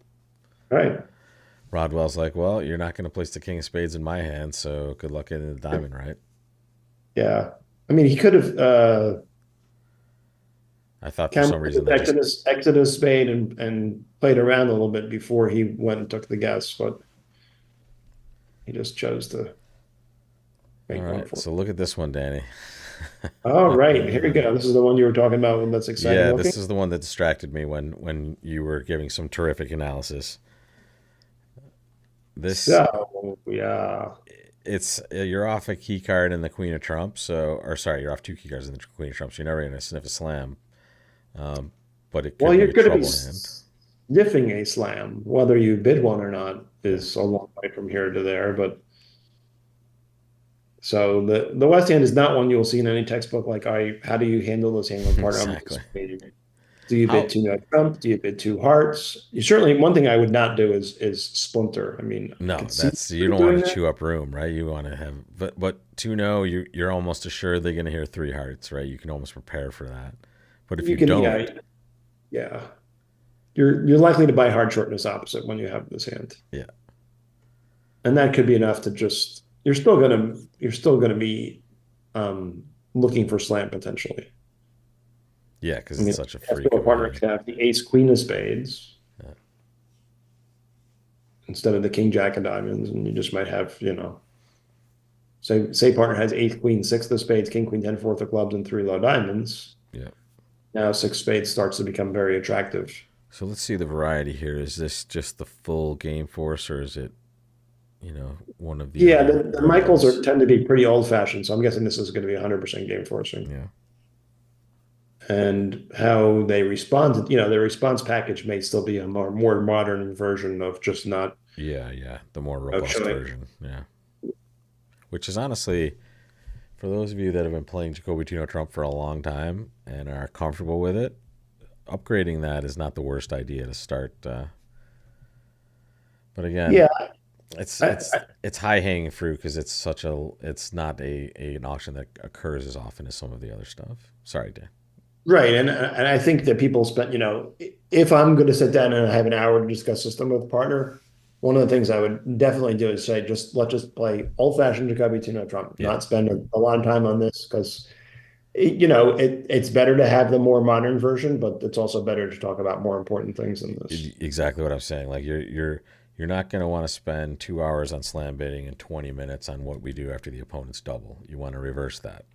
All right.
Rodwell's like, well, you're not going to place the King of Spades in my hand, so good luck getting the diamond right.
Yeah. I mean, he could have
I thought for
Cameron
some
could
reason
have
they just.
exited spade and played around a little bit before he went and took the guess, but he just chose to
All
make one
right,
for it.
so look at this one, Danny.
All right, here we go. This is the one you were talking about that's exciting
Yeah,
looking.
this is the one that distracted me when you were giving some terrific analysis. This
So, yeah.
it's you're off a key card in the Queen of Trumps, so or sorry, you're off two key cards in the Queen of Trumps. So you're never going to sniff a slam, um, but it
Well,
could be
you're
a
going to be
trouble hand.
sniffing a slam. Whether you bid one or not
Yeah,
is a long way from here to there. But so the West Hand is not one you'll see in any textbook. Like, how do you handle this hand when partner up
exactly.
do you bid
How
two no trump? Do you bid two hearts? You certainly one thing I would not do is splinter. I mean, I
No,
could see
that's you don't want
doing
to
that.
chew up room, right? You want to have, but to know you're almost assuredly going to hear three hearts, right? You can almost prepare for that. But if
You
you
can,
don't,
yeah, yeah. You're likely to buy hard shortness opposite when you have this hand,
yeah,
and that could be enough to just you're still gonna be um, looking for slam potentially.
yeah, because
I
it's
mean,
such a
if
freak
your
of a
partner
hand.
could have the ace queen of spades
Yeah.
instead of the king jack of diamonds, and you just might have say partner has ace queen six of spades, king queen ten fourth of clubs, and three low diamonds.
Yeah.
Now six spades starts to become very attractive.
So let's see the variety here. Is this just the full game force, or is it, one of the
Yeah,
other
the Michaels
versions?
tend to be pretty old fashioned, so I'm guessing this is going to be 100% game forcing.
Yeah.
And how they respond, their response package may still be a more modern version of just not
Yeah, yeah. The more
of
robust
showing.
version. Yeah. Which is honestly, for those of you that have been playing Jacoby Tino Trump for a long time and are comfortable with it, upgrading that is not the worst idea to start. But again,
Yeah,
it's
I,
it's it's high hanging fruit because it's not an auction that occurs as often as some of the other stuff. Sorry, Dan.
right. And I think that people spend, if I'm going to sit down and have an hour to discuss system with a partner, one of the things I would definitely do is say, let's just play old fashioned Jacoby Tino Trump,
Yeah,
not spend a lot of time on this because it's better to have the more modern version, but it's also better to talk about more important things than this.
exactly what I'm saying. Like you're not going to want to spend 2 hours on slam bidding and 20 minutes on what we do after the opponent's double. You want to reverse that.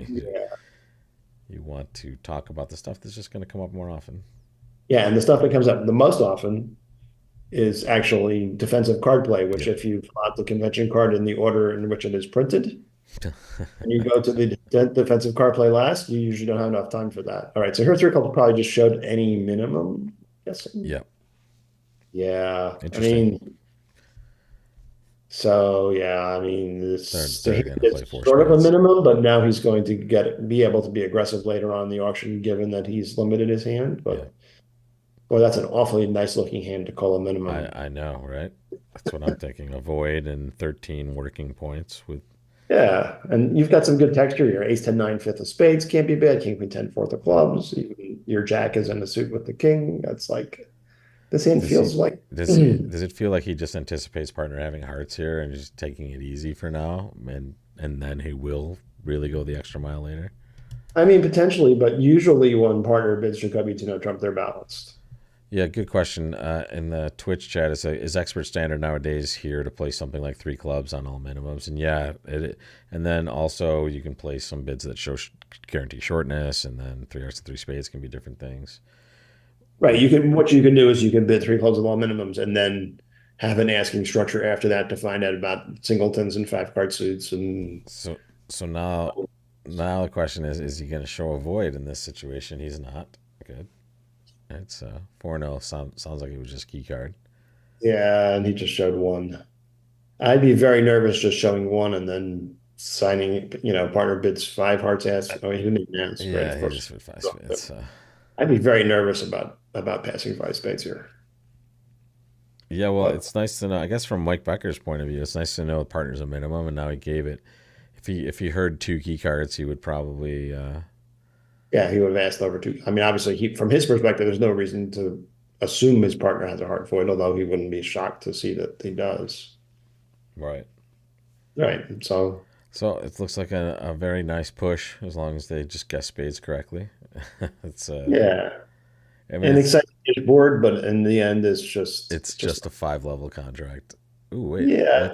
Yeah.
You want to talk about the stuff that's just going to come up more often.
Yeah, and the stuff that comes up the most often is actually defensive card play, which
Yep.
if you plot the convention card in the order in which it is printed, and you go to the defensive card play last, you usually don't have enough time for that. All right, so here three couple probably just showed any minimum, I'm guessing.
Yep.
Yeah, I
Interesting.
mean, so yeah, I mean, this to
They're
him
going to play
it's
four
sort of a
spades.
minimum, but now he's going to be able to be aggressive later on in the auction, given that he's limited his hand.
Yeah.
But boy, that's an awfully nice looking hand to call a minimum.
I know, right? That's what I'm thinking. Avoid and 13 working points with.
Yeah, and you've got some good texture. Your ace 10 9 fifth of spades can't be bad. King queen 10 fourth of clubs. Even your jack is in the suit with the king. That's like this hand
Does he?
feels like
Does it feel like he just anticipates partner having hearts here and just taking it easy for now, and then he will really go the extra mile later?
I mean potentially, but usually when partner bids Jacoby to no trump, they're balanced.
Yeah, good question. In the Twitch chat, is expert standard nowadays here to play something like three clubs on all minimums? And yeah, and then also you can play some bids that show guarantee shortness, and then three hearts and three spades can be different things.
Right. You can what you can do is you can bid three clubs of all minimums and then have an asking structure after that to find out about singletons and five card suits and
So now the question is he going to show a void in this situation? He's not. Good. It's 4-0. Sounds like it was just key card.
yeah, and he just showed one. I'd be very nervous just showing one and then signing, partner bids five hearts ass. Oh, he didn't even ask, right?
Yeah,
Of
he
course.
just with five spades.
I'd be very nervous about passing five spades here.
Yeah, well,
But
it's nice to know. I guess from Mike Becker's point of view, it's nice to know the partner's a minimum, and now he gave it. If he heard two key cards, he would probably
yeah, he would have asked over two. I mean, obviously, from his perspective, there's no reason to assume his partner has a heart void, although he wouldn't be shocked to see that he does.
right.
Right. So
So it looks like a very nice push as long as they just guess spades correctly. it's
yeah,
I mean
an exciting board, but in the end, it's
it's
just
just a 5 level contract. Ooh, wait.
yeah.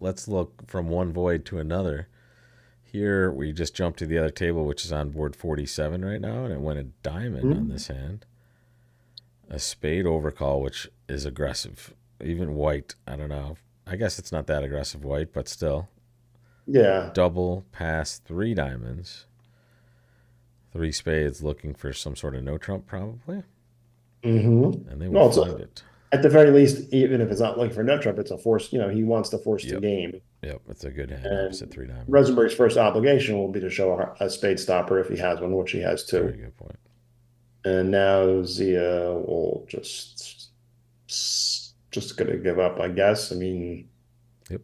Let's look from one void to another. Here we just jumped to the other table, which is on board 47 right now, and it went a diamond on
Mhm.
this hand. A spade overcall, which is aggressive. Even white, I don't know. I guess it's not that aggressive white, but still.
Yeah.
Double pass three diamonds. Three spades looking for some sort of no trump, probably. And they will
Well,
find it.
at the very least, even if it's not looking for nut trump, it's a force. He wants to force the
Yep.
game.
Yep. It's a good hand
And
opposite three diamonds.
Rosenberg's first obligation will be to show a spade stopper if he has one, which he has
Very
two.
good point.
And now Zia will just gonna give up, I guess. I mean,
Yep.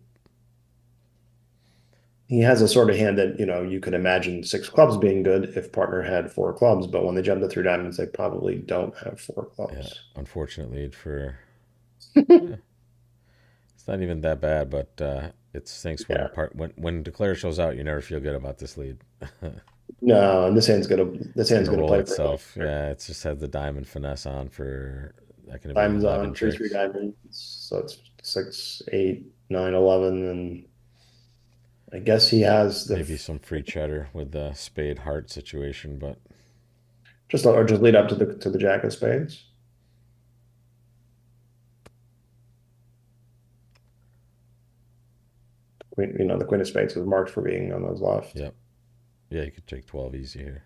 he has a sort of hand that, you could imagine six clubs being good if partner had four clubs, but when they jump to three diamonds, they probably don't have four
Yeah.
clubs.
Unfortunately, for eh, it's not even that bad, but it stinks when
Yeah.
when declare shows out. You never feel good about this lead.
No, and this
It's
hand's
gonna
gonna
roll
play for
itself. Yeah, it's just had the diamond finesse on for that can be
diamonds
11
on, three
tricks.
diamonds. So it's 6, 8, 9, 11, and I guess he has
Maybe some free cheddar with the spade heart situation, but
just lead up to the jack of spades. The queen of spades was marked for being on those left.
yep. Yeah, you could take 12 easy here.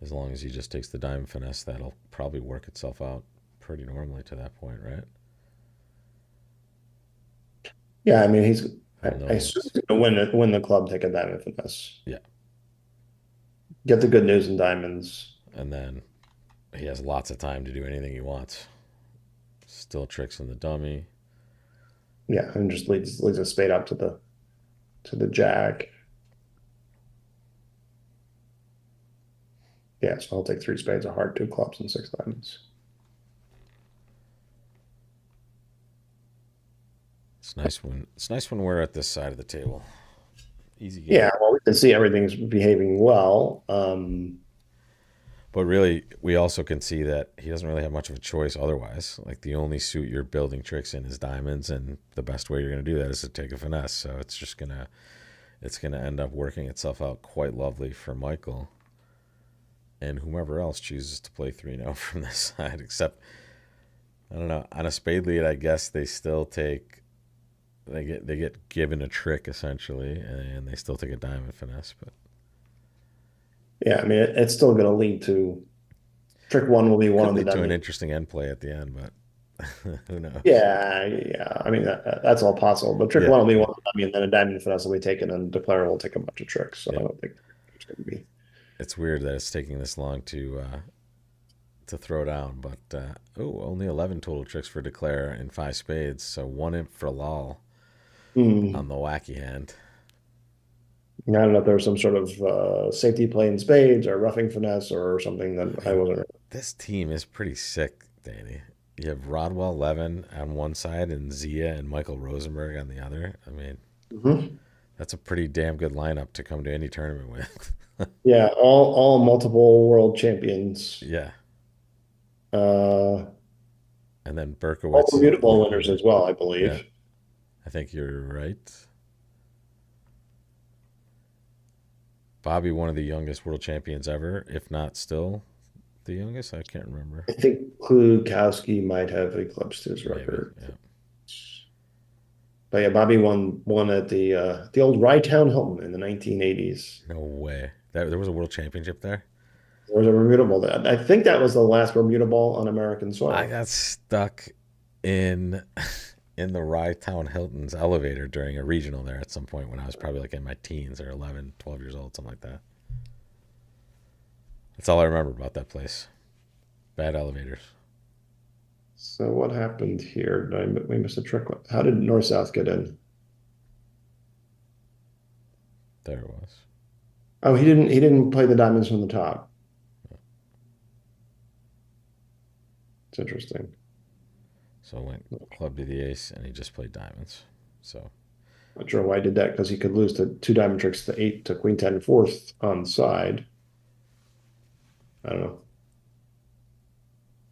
As long as he just takes the diamond finesse, that'll probably work itself out pretty normally to that point, right?
Yeah, I mean
Who
I assume
knows?
he's gonna win the club, take a diamond finesse.
Yeah.
Get the good news in diamonds.
And then he has lots of time to do anything he wants. Still tricks in the dummy.
Yeah, and just leads a spade up to the jack. Yeah, so I'll take three spades, a heart, two clubs, and six diamonds.
It's nice when we're at this side of the table. Easy game.
Yeah, well, we can see everything's behaving well.
But really, we also can see that he doesn't really have much of a choice otherwise. Like the only suit you're building tricks in is diamonds, and the best way you're going to do that is to take a finesse. So it's gonna end up working itself out quite lovely for Michael and whomever else chooses to play 3-0 from this side. Except I don't know. On a spade lead, I guess they still take they get given a trick essentially, and they still take a diamond finesse. But
Yeah, I mean, it's still going to lead to trick one will be one
could
on the
lead to an
dummy.
interesting end play at the end. But who knows?
Yeah, yeah. I mean, that's all possible. But trick
Yeah,
one will be
yeah,
one on the dummy, and then a diamond finesse will be taken, and declare will take a bunch of tricks. So I
yeah.
don't think it's going to be.
It's weird that it's taking this long to throw down. But only 11 total tricks for declare in five spades. So one imp for lol on
Hmm.
the wacky hand.
I don't know if there's some sort of safety play in spades or roughing finesse or something that
I
I
mean,
wasn't.
this team is pretty sick, Danny. You have Rodwell Levin on one side and Zia and Michael Rosenberg on the other. I mean,
Mhm.
that's a pretty damn good lineup to come to any tournament with.
Yeah, all multiple world champions.
Yeah.
Uh,
And then
all
Berkowitz.
Bermuda winners as well, I
Yeah,
believe.
I think you're right. Bobby, one of the youngest world champions ever, if not still the youngest. I can't remember.
I think Klukowski might have eclipsed his
Maybe.
record.
Yeah.
But yeah, Bobby won at the old Rytown Hilton in the 1980s.
No way. There was a world championship there.
There was a Bermuda Bowl. I think that was the last Bermuda Bowl on American
I
soil.
got stuck in in the Rye Town Hilton's elevator during a regional there at some point when I was probably like in my teens or 11, 12 years old, something like that. That's all I remember about that place. Bad elevators.
So what happened here? We missed a trick. How did North South get in?
There it was.
Oh, he didn't play the diamonds from the top. It's interesting.
So went club to the ace and he just played diamonds. So
Not sure why I did that because he could lose to two diamond tricks to eight to queen ten fourth on side. I don't know.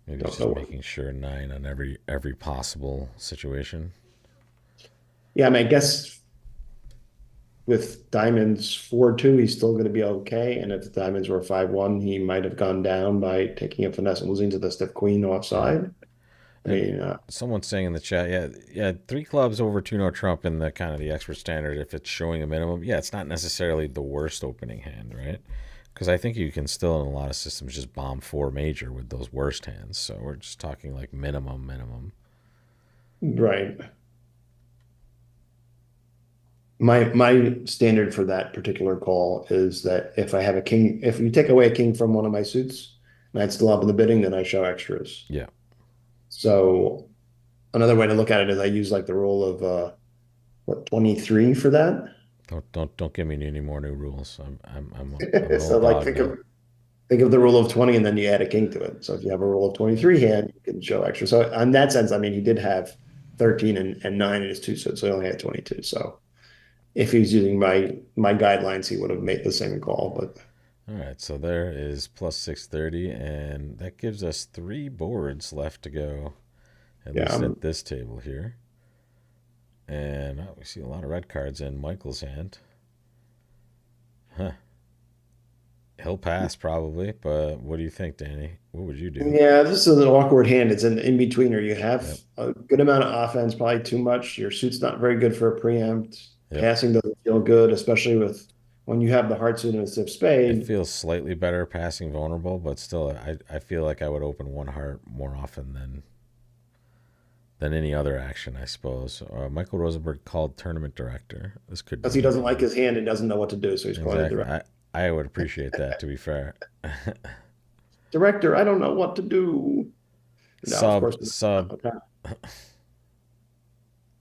maybe it's
Don't
just
know.
making sure nine on every possible situation.
Yeah, I mean, I guess with diamonds 4-2, he's still going to be okay. And if the diamonds were 5-1, he might have gone down by taking a finesse and losing to the stiff queen
Yeah.
offside. I
And
mean,
someone's saying in the chat, yeah, three clubs over two no trump in the kind of the expert standard. If it's showing a minimum, yeah, it's not necessarily the worst opening hand, right? Because I think you can still in a lot of systems just bomb four major with those worst hands. So we're just talking like minimum.
right. My standard for that particular call is that if I have a king, if you take away a king from one of my suits and I'd still up in the bidding, then I show extras.
Yeah,
So another way to look at it is I use like the rule of what 23 for that.
don't give me any more new rules. I'm an
So
old
like
dog now.
think of the rule of 20 and then you add a king to it. So if you have a rule of 23 hand, you can show extra. So in that sense, I mean he did have 13 and 9 in his two suits, so he only had 22. So if he's using my guidelines, he would have made the same call. But
All right, so there is plus 630, and that gives us three boards left to go, at
yeah,
least at this table here. And we see a lot of red cards in Michael's hand. Huh. He'll pass probably, but what do you think, Danny? What would you do?
yeah, this is an awkward hand. It's an in-betweener. You
Yep.
have a good amount of offense, probably too much. Your suit's not very good for a preempt.
Yep.
Passing doesn't feel good, especially with when you have the heart suit and a stiff
It
spade.
feels slightly better passing vulnerable, but still, I feel like I would open one heart more often than any other action, I suppose. Michael Rosenberg called tournament director. This could be
Because he doesn't like
anything.
his hand and doesn't know what to do, so he's calling it
Exactly.
director.
I would appreciate that, to be fair.
Director, I don't know what to do. No, of
sub
course not.
sub
Okay.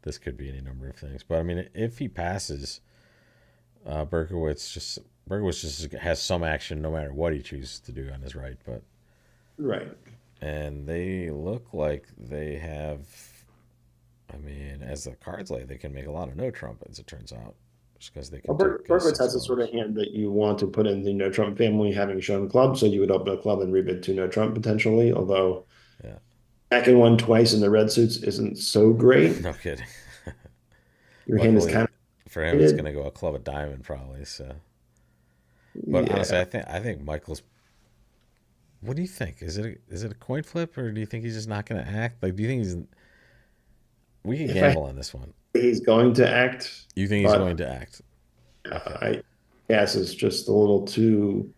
this could be any number of things, but I mean, if he passes, Berkowitz just has some action no matter what he chooses to do on his right. But
Right.
and they look like they have. I mean, as the cards lay, they can make a lot of no trump, as it turns out, just because they can
Well,
take
Berkowitz
six
has the sort of
clubs.
hand that you want to put in the no Trump family, having shown club, so you would open a club and rebid to no Trump potentially. Although
Yeah,
back in one twice in the red suits isn't so great.
no kidding.
Your hand is
Luckily
kind of
for him, it's going
rated.
to go a club of diamond probably. So, but honestly,
Yeah.
I think Michael's What do you think? Is it a coin flip, or do you think he's just not going to act? Like, do you think he's? We could
If I
gamble on this one.
he's going to act,
You think he's
but
going to act? Okay.
I guess it's just a little too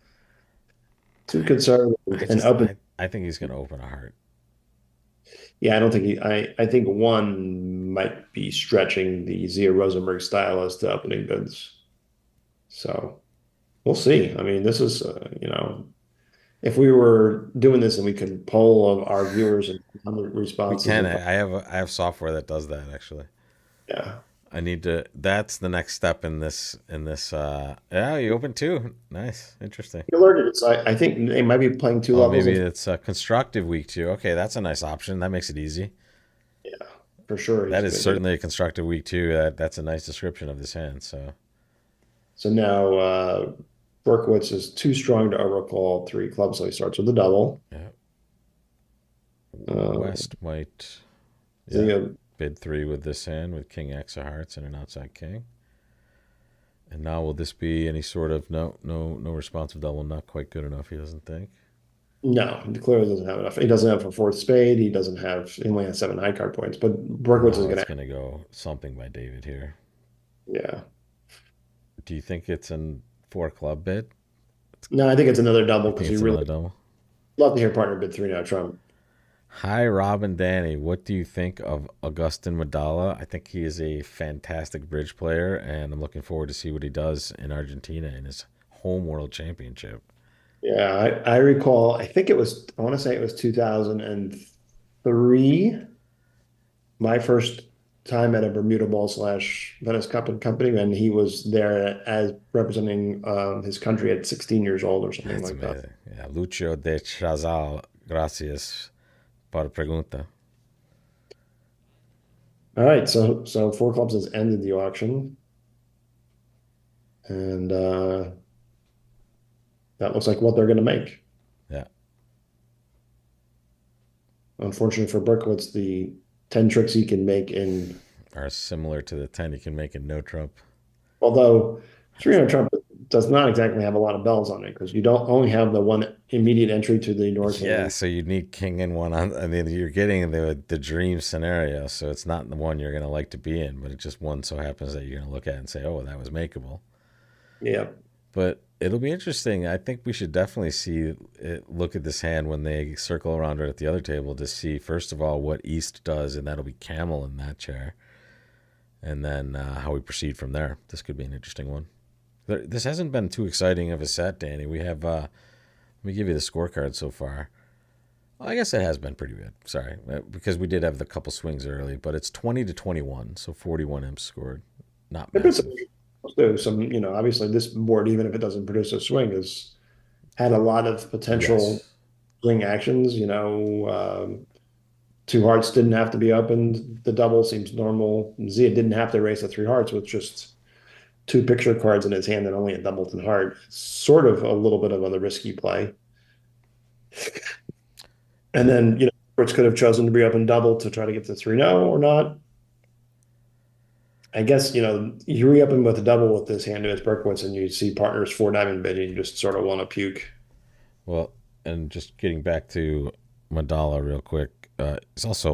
conservative and open.
I think he's going to open a heart.
Yeah, I don't think I think one might be stretching the Zia Rosenberg style as to opening bids. So we'll see. I mean, this is if we were doing this and we could poll of our viewers and
We
responses
can.
and
I have software that does that actually.
yeah,
I need to. That's the next step in this. In this. Yeah, you open two. Nice. Interesting.
you alerted it. So I think they might be playing two
Oh,
levels
maybe
of
it's a constructive week two. Okay, that's a nice option. That makes it easy.
yeah, for sure. He's
That is
going to do.
certainly a constructive week two. That's a nice description of this hand. So
So now Berkowitz is too strong to overcall three clubs, so he starts with a double.
yeah,
Uh,
West might yeah
Zia,
bid three with this hand with King X of Hearts and an outside King. And now will this be any sort of no responsive double? Not quite good enough. He doesn't think.
no, he clearly doesn't have enough. He doesn't have a fourth spade. He doesn't have. He only has seven high card points. But Berkowitz is
No,
going
it's
to.
gonna go something by David here.
Yeah.
Do you think it's an four club bid?
No, I think it's another double
You
because
think
we
it's
really
another double?
love to hear partner bid three now, Trump.
Hi, Rob and Danny. What do you think of Augustin Madala? I think he is a fantastic bridge player, and I'm looking forward to see what he does in Argentina in his home world championship.
Yeah, I recall. I think it was. I want to say it was 2003. My first time at a Bermuda Ball slash Venice Cup and Company, and he was there as representing his country at 16 years old or something
That's
like that.
amazing. Yeah, Lucio de Chazal. Gracias por pregunta.
All right, so Four Clubs has ended the auction, and that looks like what they're going to make.
Yeah,
Unfortunately for Berkowitz, the 10 tricks he can make in,
are similar to the 10 you can make in no Trump.
although 300 Trump does not exactly have a lot of bells on it because you don't only have the one immediate entry to the north
Yeah,
hand.
so you need king and one on. I mean, you're getting the dream scenario, so it's not the one you're gonna like to be in, but it just one so happens that you're gonna look at and say, "Oh, that was makeable."
Yeah.
But it'll be interesting. I think we should definitely look at this hand when they circle around it at the other table to see first of all what East does, and that'll be Camel in that chair, and then how we proceed from there. This could be an interesting one. This hasn't been too exciting of a set, Danny. We have. Let me give you the scorecard so far. Well, I guess it has been pretty good. Sorry, because we did have the couple swings early, but it's 20 to 21, so 41 imps scored. Not
There have been some,
massive.
obviously this board, even if it doesn't produce a swing, has had a lot of potential
Yes.
swing actions. Two hearts didn't have to be opened. The double seems normal. Zia didn't have to raise the three hearts with just two picture cards in his hand and only a doubleton heart. Sort of a little bit of a risky play. And
Yeah.
then, Fritz could have chosen to be up and double to try to get the 3-0 or not. I guess, you re up him with a double with this hand to his Berkowitz and you see partners four diamond bid and you just sort of want to puke.
Well, and just getting back to Madala real quick, he's also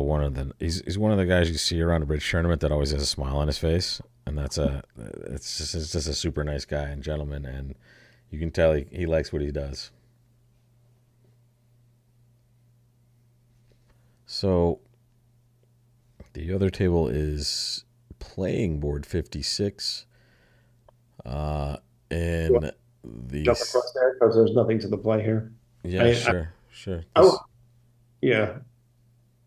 he's one of the guys you see around a bridge tournament that always has a smile on his face, and it's just a super nice guy and gentleman, and you can tell he likes what he does. So the other table is playing board 56. Uh,
You want
and
to jump across
these,
there because there's nothing to the play here.
yeah,
I, I,
sure, sure.
oh,
This,
yeah.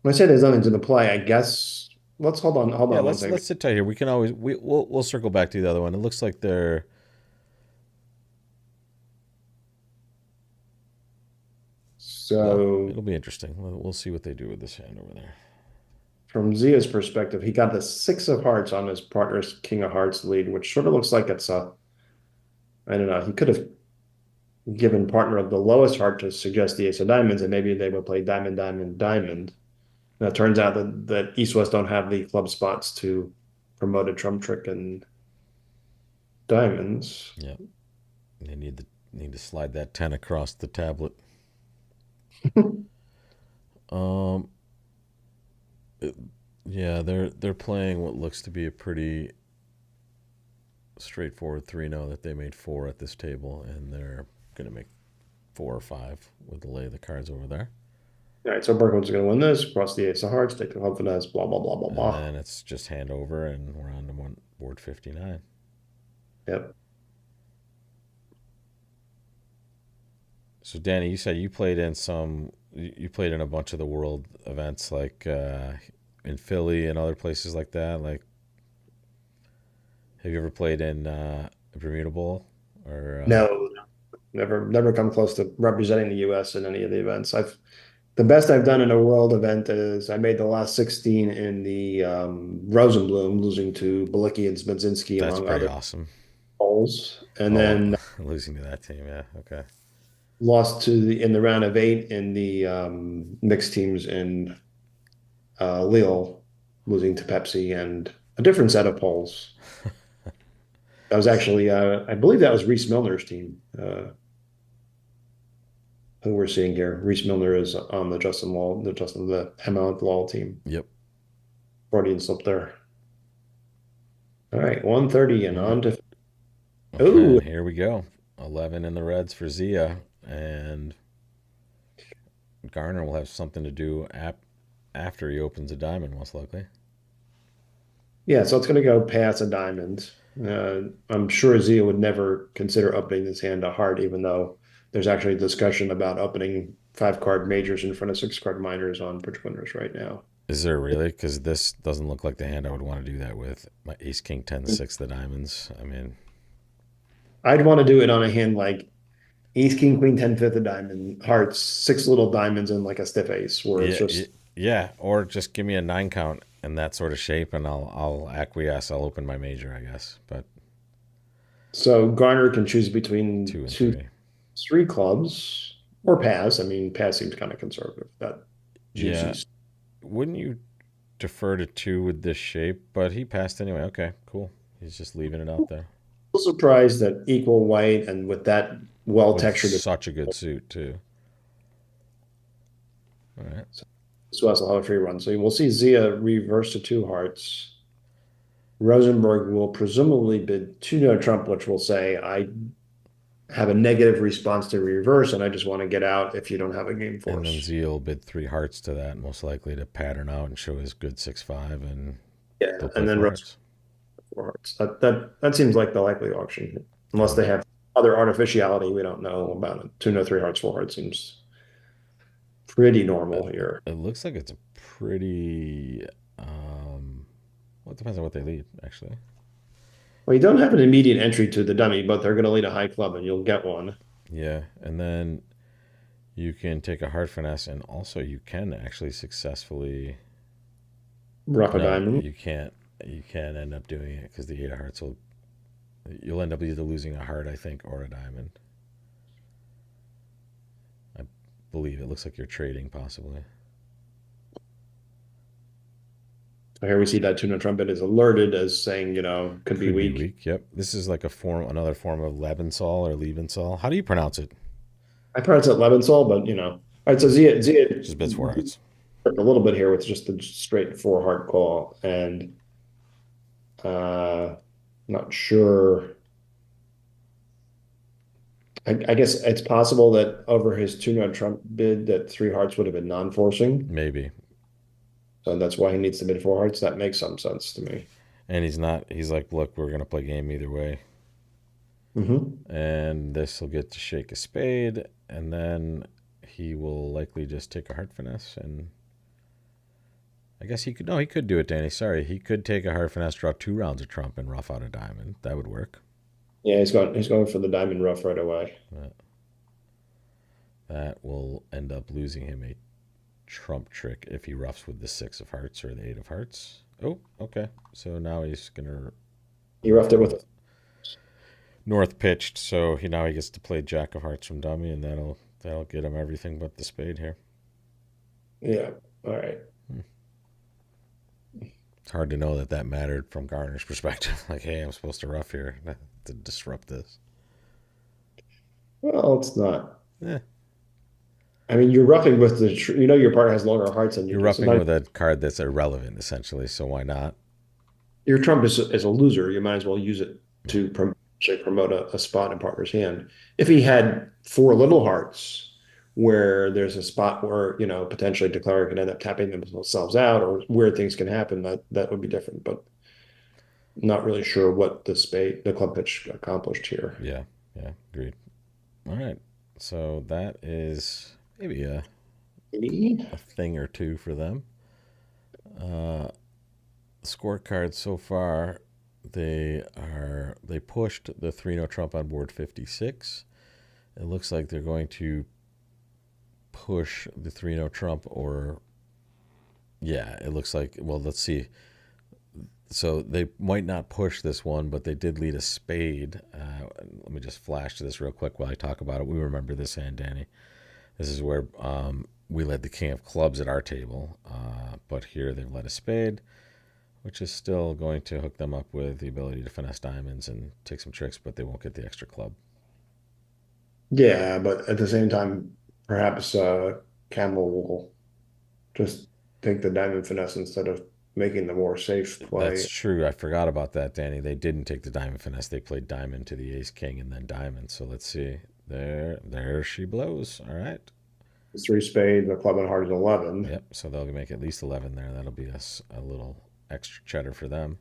When I say there's nothing to the play, I guess let's hold
yeah,
on one second.
let's sit tight here. We can always we'll circle back to the other one. It looks like they're well.
So
It'll be interesting. We'll see what they do with this hand over there.
from Zia's perspective, he got the six of hearts on his partner's king of hearts lead, which sort of looks like it's I don't know, he could have given partner of the lowest heart to suggest the ace of diamonds, and maybe they would play diamond, diamond, diamond. Now it turns out that East West don't have the club spots to promote a trump trick and diamonds.
Yeah, they need to slide that 10 across the tablet. Um, it- yeah, they're playing what looks to be a pretty straightforward 3-0 that they made four at this table, and they're gonna make four or five with the lay of the cards over there.
All right, so Berkman's going to win this, cross the ace of hearts, take the confidence, blah, blah, blah, blah,
And
blah.
then it's just hand over, and we're on to board 59.
Yep.
So Danny, you said you played in you played in a bunch of the world events, like in Philly and other places like that. Like, have you ever played in Bermuda Bowl or?
No, never come close to representing the US in any of the events. The best I've done in a world event is I made the last 16 in the Rosenblum, losing to Balicki and Smadzinski,
That's
among
pretty
other
awesome.
polls, and
Oh,
then
losing to that team, yeah, okay.
lost to the in the round of eight in the mixed teams in Lille, losing to Pepsi and a different set of polls. That was actually, I believe that was Reese Milner's team, who we're seeing here. Reese Milner is on the Hemant Law team.
Yep.
Freudian slip there. All right, 130
All
and
right.
on to,
And
oh,
here we go. 11 in the Reds for Zia, and Garner will have something to do after he opens a diamond, most likely.
yeah, so it's going to go pass a diamond. I'm sure Zia would never consider opening this hand to heart, even though there's actually discussion about opening five card majors in front of six card minors on bridge winners right now.
Is there really? Because this doesn't look like the hand I would want to do that with. My ace, king, 10, 6, the diamonds. I mean,
I'd want to do it on a hand like ace, king, queen, 10, fifth of diamond, hearts, six little diamonds, and like a stiff ace, where it's
yeah,
just
yeah. Or just give me a 9 count in that sort of shape, and I'll acquiesce. I'll open my major, I guess. But
so Garner can choose
2
between
and
two,
3.
three clubs or pass. I mean, pass seems kind of conservative. That
Yeah.
juicy.
Wouldn't you defer to 2 with this shape? But he passed anyway. Okay, cool. He's just leaving it out there
Surprised that equal white and with that well
with
textured,
such a good suit too. All right.
so has a free run. So we'll see Zia reverse to two hearts. Rosenberg will presumably bid two no trump, which will say, I have a negative response to reverse, and I just want to get out if you don't have a game
And then
force.
Zeal bid 3 hearts to that, most likely to pattern out and show his good 6-5, and
Yeah,
they'll play
and then
4
Rose
hearts.
four hearts. That seems like the likely auction,
I
unless they
like.
have other artificiality we don't know about it. Two no three hearts, four hearts seems pretty normal here.
It looks like it's a pretty. Well, it depends on what they lead, actually.
Well, you don't have an immediate entry to the dummy, but they're going to lead a high club, and you'll get one.
Yeah, and then you can take a heart finesse, and also you can actually successfully.
Rough a
No,
diamond.
you can't. You can't end up doing it because the 8 of hearts will. You'll end up either losing a heart, I think, or a diamond. I believe it looks like you're trading, possibly.
So here we see that tuna trumpet is alerted as saying, could be
Could be
weak.
weak. Yep. This is like another form of Lebensol or Lebensol. How do you pronounce it?
I pronounce it Leventhal, but All right, so Zia
Just bits 4 hearts.
a little bit here with just the straight four heart call, and uh not sure. I guess it's possible that over his tuna trump bid that three hearts would have been non-forcing.
Maybe.
So that's why he needs to bid four hearts. That makes some sense to me.
And he's not. He's like, look, we're gonna play game either way,
Hmm.
and this will get to shake a spade, and then he will likely just take a heart finesse, and I guess he could. No, he could do it, Danny. Sorry, he could take a heart finesse, draw 2 rounds of trump, and rough out a diamond. That would work.
Yeah, he's going for the diamond rough right away.
That, that will end up losing him a trump trick if he roughs with the 6 of hearts or the 8 of hearts. Oh, okay. So now he's gonna
He roughed it
with
with
north pitched, so now he gets to play jack of hearts from dummy, and that'll get him everything but the spade here.
yeah. All right.
Hmm. It's hard to know that mattered from Garner's perspective. Like, hey, I'm supposed to rough here to disrupt this.
Well, it's not.
Eh,
I mean, you're roughing with your partner has longer hearts than you
You're
do.
roughing
Sometimes
with a card that's irrelevant, essentially. So why not?
your trump is a loser. You might as well use it
Yeah.
to say promote a spot in partner's hand. If he had four little hearts, where there's a spot where potentially declare can end up tapping themselves out, or weird things can happen, that would be different. But not really sure what the club pitch accomplished here.
Yeah. Yeah. Agreed. All right. So that is maybe a thing or two for them. Uh, Scorecard so far, they pushed the 3-0 Trump on board 56. It looks like they're going to push the 3-0 Trump, or yeah, it looks like, well, let's see. So they might not push this one, but they did lead a spade. Let me just flash to this real quick while I talk about it. We remember this hand, Danny. This is where we led the king of clubs at our table, but here they've led a spade, which is still going to hook them up with the ability to finesse diamonds and take some tricks, but they won't get the extra club.
Yeah, but at the same time, perhaps Campbell will just take the diamond finesse instead of making the more safe
That's
play.
true. I forgot about that, Danny. They didn't take the diamond finesse. They played diamond to the ace king and then diamond. So let's see. There she blows. All right.
Three spade, the club and heart is 11.
Yep. So they'll make at least 11 there. That'll be a little extra cheddar for them.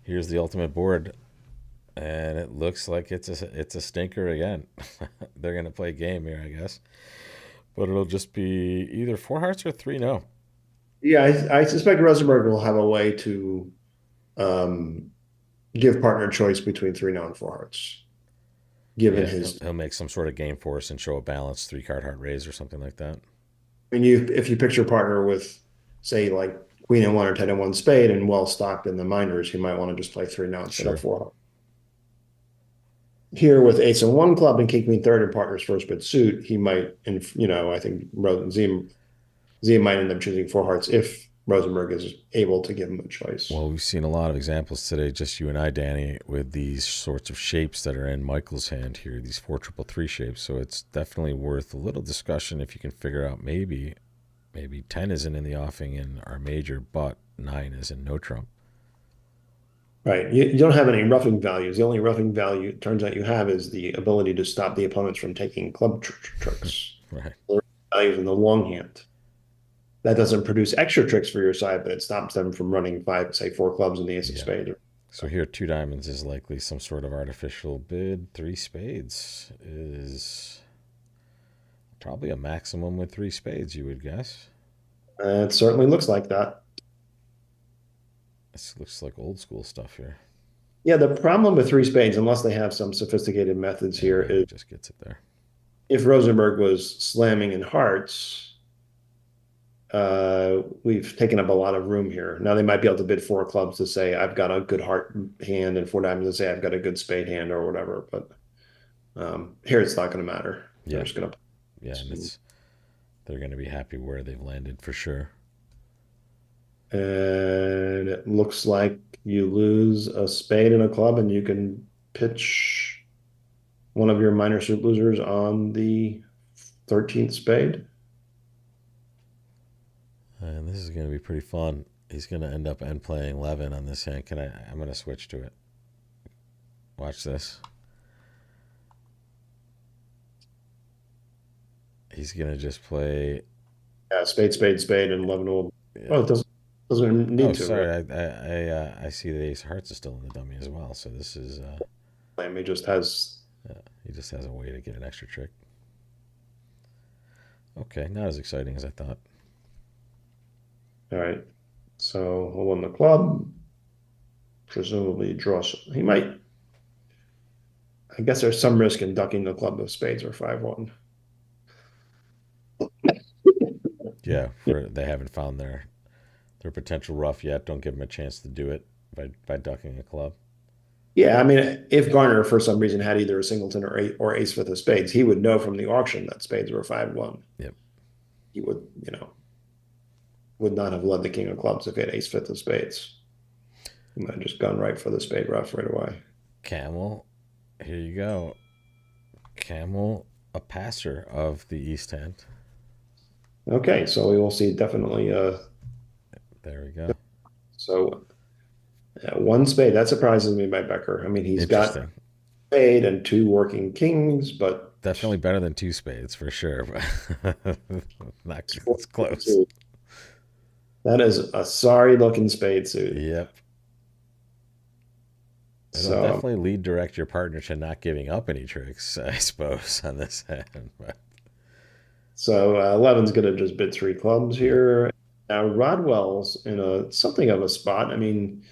Here's the ultimate board, and it looks like it's a stinker again. They're gonna play game here, I guess, but it'll just be either four hearts or three no.
Yeah, I suspect Rosenberg will have a way to um, give partner choice between three now and four hearts, given
Yeah,
his.
he'll make some sort of game for us and show a balanced three card heart raise or something like that.
I mean, if you picture partner with, say, like queen and one or ten and one spade and well stocked in the minors, you might want to just play three now instead of
Sure.
four. Here with ace and one club and king queen third and partner's first bid suit, he might, and I think Zia might end up choosing four hearts if Rosenberg is able to give him a choice.
Well, we've seen a lot of examples today, just you and I, Danny, with these sorts of shapes that are in Michael's hand here, these 4-3-3 shapes. So it's definitely worth a little discussion if you can figure out maybe 10 isn't in the offing in our major, but 9 is in no trump.
Right. You don't have any roughing values. The only roughing value it turns out you have is the ability to stop the opponents from taking club tricks.
Right.
Values in the long hand. That doesn't produce extra tricks for your side, but it stops them from running five, say, four clubs in the ace of
Yeah.
spades.
So here, two diamonds is likely some sort of artificial bid. Three spades is probably a maximum with three spades, you would guess.
It certainly looks like that.
This looks like old school stuff here.
Yeah, the problem with three spades, unless they have some sophisticated methods here,
Yeah,
is
he just gets it there.
if Rosenberg was slamming in hearts, we've taken up a lot of room here. Now they might be able to bid four clubs to say I've got a good heart hand, and four diamonds to say I've got a good spade hand or whatever. But here it's not going to matter. They're
Yeah,
just going
yeah, and
to.
they're going to be happy where they've landed for sure.
And it looks like you lose a spade and a club, and you can pitch one of your minor suit losers on the 13th spade.
And this is going to be pretty fun. He's going to end up end playing 11 on this hand. I'm going to switch to it. Watch this. He's going to just play.
Yeah, spade, spade, spade, and 11 will.
Yeah.
Oh, it doesn't
Oh,
need to, right?
sorry. I see the ace of hearts is still in the dummy as well. So this is
He just has.
he just has a way to get an extra trick. Okay, not as exciting as I thought.
All right. So he'll win the club. Presumably draw. He might. I guess there's some risk in ducking the club of spades or 5-1.
Yeah, for they haven't found their potential rough yet. Don't give them a chance to do it by ducking a club.
Yeah, I mean, if Garner for some reason had either a singleton or ace fifth of spades, he would know from the auction that spades were 5-1.
Yep.
He would not have led the king of clubs if he had ace fifth of spades. He might have just gone right for the spade rough right away.
Camel, here you go. Camel, a passer of the East End.
Okay, so we will see definitely.
There we go.
So one spade that surprises me by Becker. I mean, he's got
Interesting.
spade and two working kings, but
Definitely better than two spades for sure. Not
it's
it's close.
4-2. That is a sorry looking spade suit.
Yep. It'll
So
definitely lead direct your partner to not giving up any tricks, I suppose, on this hand. But,
so 11's going to just bid three clubs
yep.
here. Now Rodwell's in a something of a spot. I mean,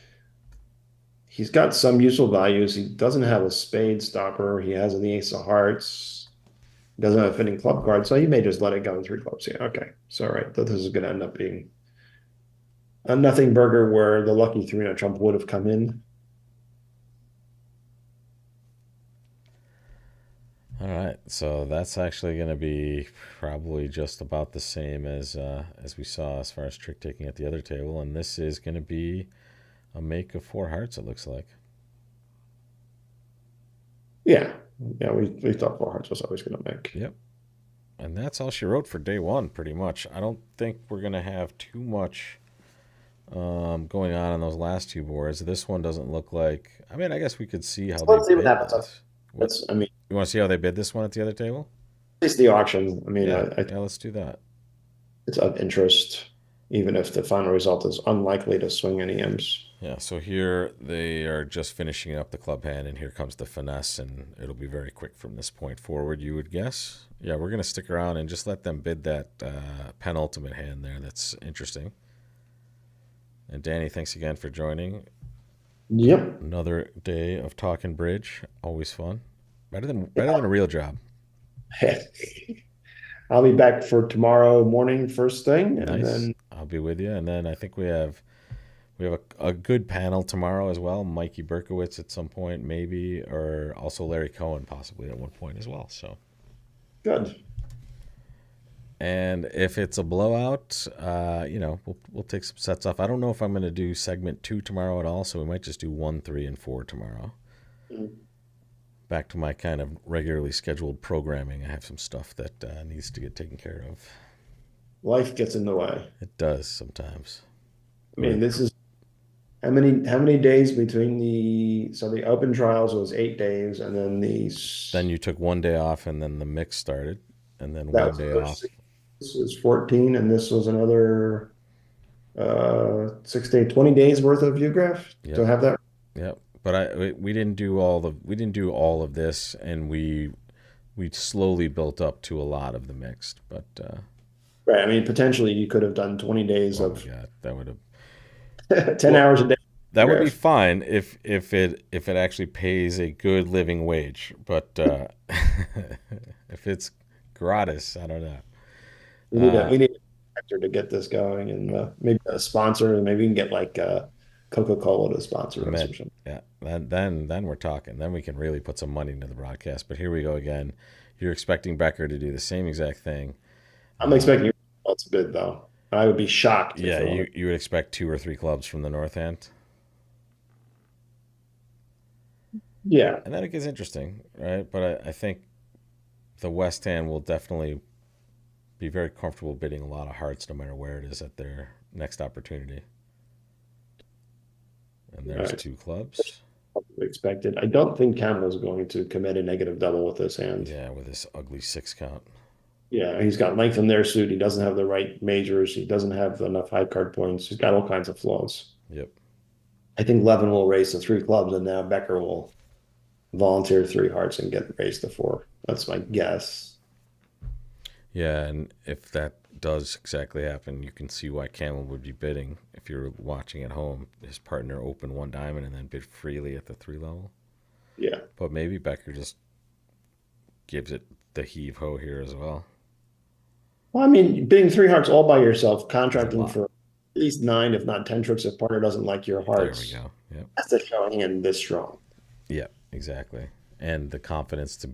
he's got some useful values. He doesn't have a spade stopper. He has an ace of hearts. He doesn't have a fitting club card, so he may just let it go in three clubs. Yeah, okay. So right, this is going to end up being a nothing burger where the lucky three-note trump would have come in.
All right, so that's actually going to be probably just about the same as we saw as far as trick taking at the other table, and this is going to be a make of four hearts. It looks like.
Yeah, yeah. We thought four hearts was always going to make.
Yep, and that's all she wrote for day one, pretty much. I don't think we're going to have too much going on those last two boards. This one doesn't look like. I mean, I guess we could see how
So
they
let's see what
bid
happens.
this. What
That's, I mean,
you want to see how they bid this one at the other table?
it's the auction. I mean,
Yeah,
I think
yeah. Let's do that.
it's of interest, even if the final result is unlikely to swing any M's.
Yeah, so here they are just finishing up the club hand, and here comes the finesse, and it'll be very quick from this point forward, you would guess. Yeah, we're going to stick around and just let them bid that penultimate hand there. That's interesting. And Danny, thanks again for joining.
Yep.
Another day of talking bridge, always fun. Better than a real job.
I'll be back for tomorrow morning, first thing, and
Nice.
then
I'll be with you, and then I think we have a good panel tomorrow as well. Mikey Berkowitz at some point, maybe, or also Larry Cohen possibly at one point as well. So,
good.
and if it's a blowout, we'll take some sets off. I don't know if I'm going to do segment 2 tomorrow at all, so we might just do 1, 3, and 4 tomorrow. Back to my kind of regularly scheduled programming. I have some stuff that needs to get taken care of.
Life gets in the way.
It does sometimes.
I mean, this is how many days between the open trials was 8 days, and then
Then you took one day off, and then the mix started, and then
that
one
was
day
another
off.
this was 14, and this was another 6 day, 20 days worth of Ugraph to
Yep.
have that.
Yep. But we didn't do all of this, and we slowly built up to a lot of the mixed. But
Right. I mean, potentially you could have done 20 days
oh my
of
god, that would have
10
well
hours a day
that would be
Ugraph.
fine if it actually pays a good living wage. But if it's gratis, I don't know.
We need a
Uh,
we need a actor to get this going, and maybe a sponsor, and maybe we can get like Coca-Cola to sponsor us
Amen.
or something.
Yeah. Then we're talking. Then we can really put some money into the broadcast. But here we go again. You're expecting Becker to do the same exact thing.
I'm expecting that's good though. I would be shocked if
Yeah,
it only.
you would expect two or three clubs from the north end.
Yeah.
And then it gets interesting, right? But I think the West Hand will definitely be very comfortable bidding a lot of hearts no matter where it is at their next opportunity. And
All
there's
right.
two clubs.
Expected. I don't think Campbell's going to commit a negative double with this hand.
Yeah, with this ugly six count.
Yeah, he's got length in their suit. He doesn't have the right majors. He doesn't have enough high card points. He's got all kinds of flaws.
Yep.
I think Levin will raise to three clubs, and now Becker will volunteer three hearts and get raised to four. That's my guess.
Yeah, and if that does exactly happen, you can see why Camel would be bidding if you're watching at home. His partner opened one diamond and then bid freely at the 3 level.
Yeah.
But maybe Becker just gives it the heave ho here as well.
Well, I mean, bidding three hearts all by yourself,
Is a
contracting
lot.
for at least nine, if not 10 tricks if partner doesn't like your
There we
hearts.
go. Yep.
That's a show hand this strong.
Yep. Exactly. And the confidence to.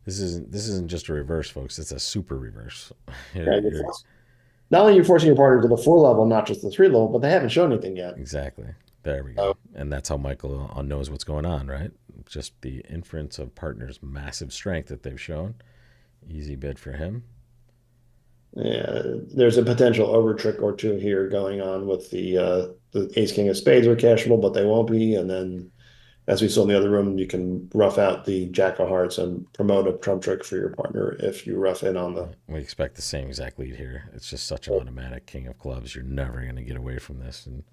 This isn't just a reverse, folks. It's a super reverse.
Okay?
You're
Not only are you forcing your partner to the four level, not just the three level, but they haven't shown anything yet.
exactly. There we
So,
go. And that's how Michael knows what's going on, right? Just the inference of partner's massive strength that they've shown. Easy bid for him.
Yeah, there's a potential over trick or two here going on with the ace king of spades are cashable, but they won't be. And then, as we saw in the other room, you can rough out the jack of hearts and promote a trump trick for your partner if you rough in on the.
We expect the same exact lead here. It's just such an automatic king of clubs. You're never going to get away from this, and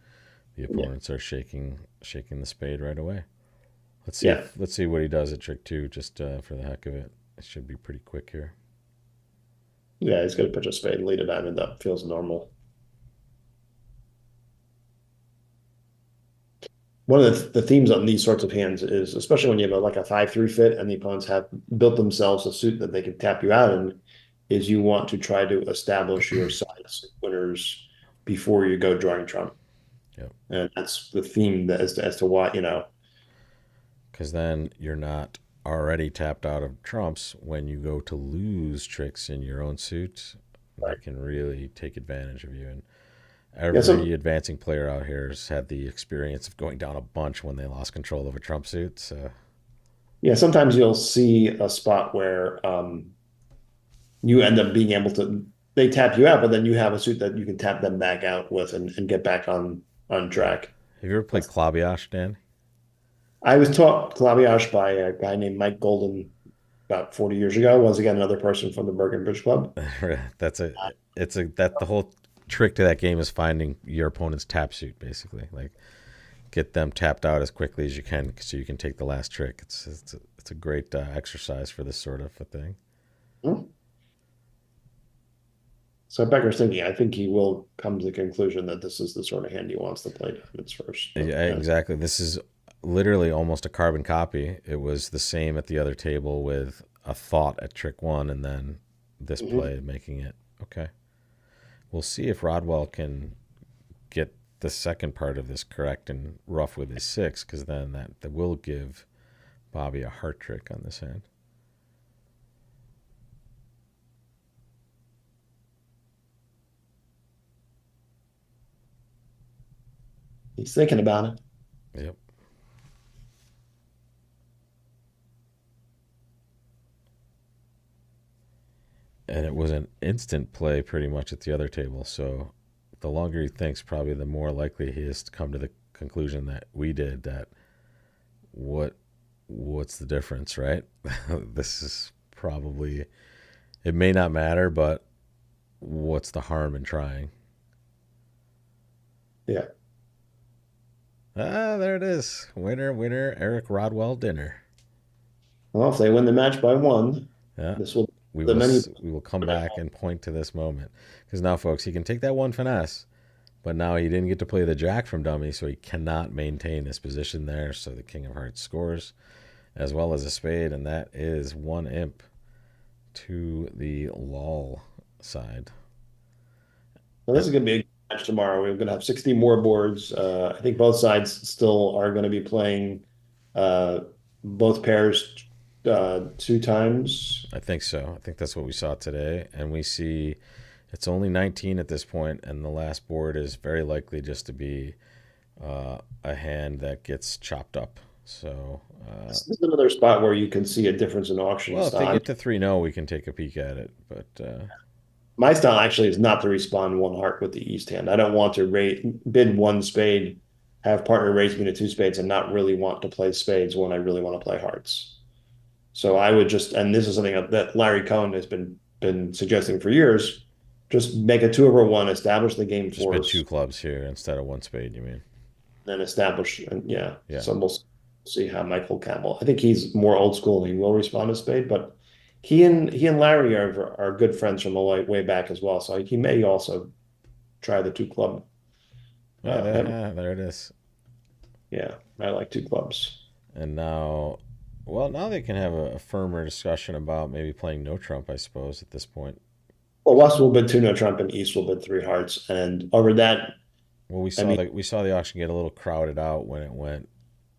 the
Yeah,
opponents are shaking the spade right away.
yeah,
Let's see what he does at trick two, just for the heck of it. It should be pretty quick here.
yeah. He's gonna pitch a spade, lead a diamond up. Feels normal. One of the themes on these sorts of hands is, especially when you have like a 5-3 fit and the opponents have built themselves a suit that they can tap you out in, is you want to try to establish your size winners before you go drawing trump.
Yep.
And that's the theme that as to why,
Because then you're not already tapped out of trumps when you go to lose tricks in your own suit. They
right.
can really take advantage of you. And
Yeah,
every advancing player out here has had the experience of going down a bunch when they lost control of a trump suit. So
sometimes you'll see a spot where you end up being able to they tap you out, but then you have a suit that you can tap them back out with and get back on
yeah.
track.
Have you ever played
That's
Klaviash, Dan?
I was taught claviage by a guy named Mike Golden about 40 years ago. Once again, another person from the Bergen Bridge Club.
That's a it's a that the whole trick to that game is finding your opponent's tap suit, basically. Like get them tapped out as quickly as you can so you can take the last trick. It's a great exercise for this sort of a thing.
Hmm. So Becker's thinking, I think he will come to the conclusion that this is the sort of hand he wants to play diamonds first. But
Yeah, exactly. This is literally almost a carbon copy. It was the same at the other table with a thought at trick one, and then this
mhm.
play making it okay. We'll see if Rodwell can get the second part of this correct and rough with his six, because then that will give Bobby a heart trick on this hand.
He's thinking about it.
Yep. And it was an instant play pretty much at the other table. So the longer he thinks, probably the more likely he is to come to the conclusion that we did, that what what's the difference, right? This is probably, it may not matter, but what's the harm in trying?
Yeah.
Ah, there it is. Winner, winner, Eric Rodwell dinner.
Well, if they win the match by one,
Yeah.
this will be
We
the
will
many.
we will come back and point to this moment, because now, folks, he can take that one finesse, but now he didn't get to play the jack from dummy, so he cannot maintain his position there. So the king of hearts scores as well as a spade, and that is one imp to the lol side.
So this is going to be a good match tomorrow. We're going to have 60 more boards. I think both sides still are going to be playing uh, both pairs 2 times.
I think so. I think that's what we saw today, and we see it's only 19 at this point, and the last board is very likely just to be a hand that gets chopped up. So,
This is another spot where you can see a difference in auction
well, if they
style.
get to 3-0, we can take a peek at it. But
My style actually is not to respond one heart with the East hand. I don't want to bid one spade, have partner raise me to two spades, and not really want to play spades when I really want to play hearts. So I would just, and this is something that Larry Cohen has been suggesting for years, just make a 2/1, establish the game
just
for
bid two
us,
clubs here instead of one spade, you mean?
then establish, and yeah.
Yeah.
So we'll see how Michael Campbell. I think he's more old school and he will respond to spade, but he and Larry are good friends from a way back as well. So he may also try the two club.
Yeah,
Him.
there it is.
Yeah, I like two clubs.
And now, well, now they can have a firmer discussion about maybe playing no trump, I suppose, at this point.
Well, West will bid two no trump and East will bid three hearts, and over that,
Well,
I mean,
we saw the auction get a little crowded out when it went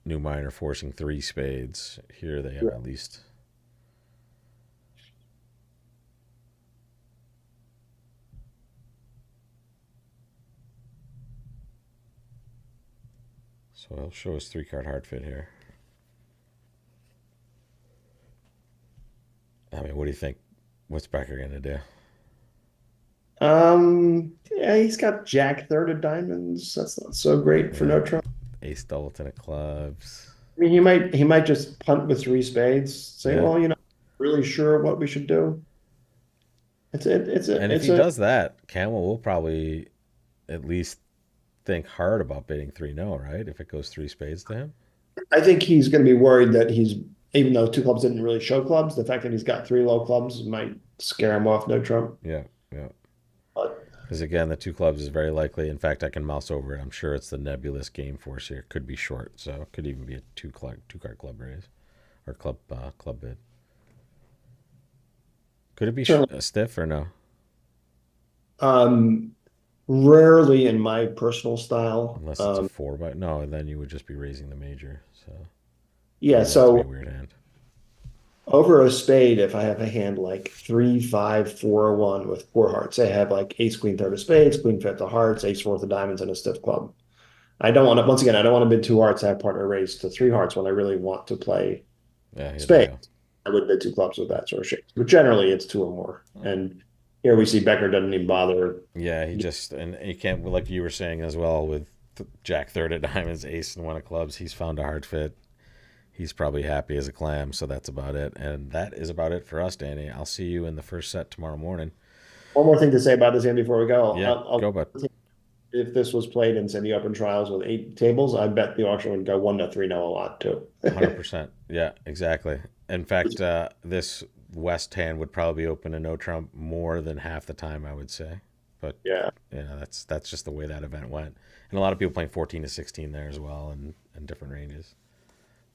new minor forcing three spades. Here they have at least. So he'll show his three card hard fit here. I mean, what do you think? What's Becker gonna do?
Yeah, he's got Jack third of diamonds. That's not so great for
Yeah,
no trump.
ace double ten of clubs.
I mean, he might just punt with three spades, say,
Yeah,
well, really sure what we should do.
and if he does that, Camel will probably at least think hard about bidding 3-0, right? If it goes three spades to him.
I think he's going to be worried that even though two clubs didn't really show clubs, the fact that he's got three low clubs might scare him off no trump.
Yeah, yeah.
But
Because again, the two clubs is very likely. In fact, I can mouse over it. I'm sure it's the nebulous game force here. Could be short, so it could even be a two card club raise or club bid. Could it be
certainly,
stiff or no?
um, rarely in my personal style.
Unless it's a four by no, then you would just be raising the major. So
Yeah,
yeah, that's be a
so
weird hand.
over a spade, if I have a hand like 3, 5, 4, 1 with four hearts, I have like ace, queen, third of spades, queen, fifth of hearts, ace, fourth of diamonds, and a stiff club. I don't want to, once again, I don't want to bid two hearts, have partner raise to three hearts when I really want to play
Yeah, here they
spades.
go.
I would bid two clubs with that sort of shape. But generally, it's two or more. And here we see Becker doesn't even bother.
Yeah, he just and he can't like you were saying as well with Jack third of diamonds, ace and one of clubs. He's found a hard fit. He's probably happy as a clam, so that's about it. And that is about it for us, Danny. I'll see you in the first set tomorrow morning.
One more thing to say about this game before we go.
Yeah, go, bud.
If this was played in, say, the open trials with eight tables, I bet the auction would go 1 to 3 now a lot too.
100%. Yeah, exactly. In fact, this West hand would probably open a no trump more than half the time, I would say. But
Yeah.
that's just the way that event went. And a lot of people playing 14 to 16 there as well, and different ranges.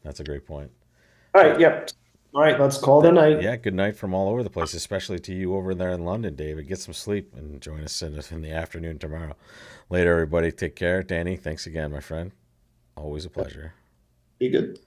That's a great point.
All
So
right. Yep. All right. Let's call it a night.
yeah, good night from all over the place, especially to you over there in London, David. Get some sleep and join us in the afternoon tomorrow. Later, everybody. Take care. Danny, thanks again, my friend. Always a pleasure.
Be good.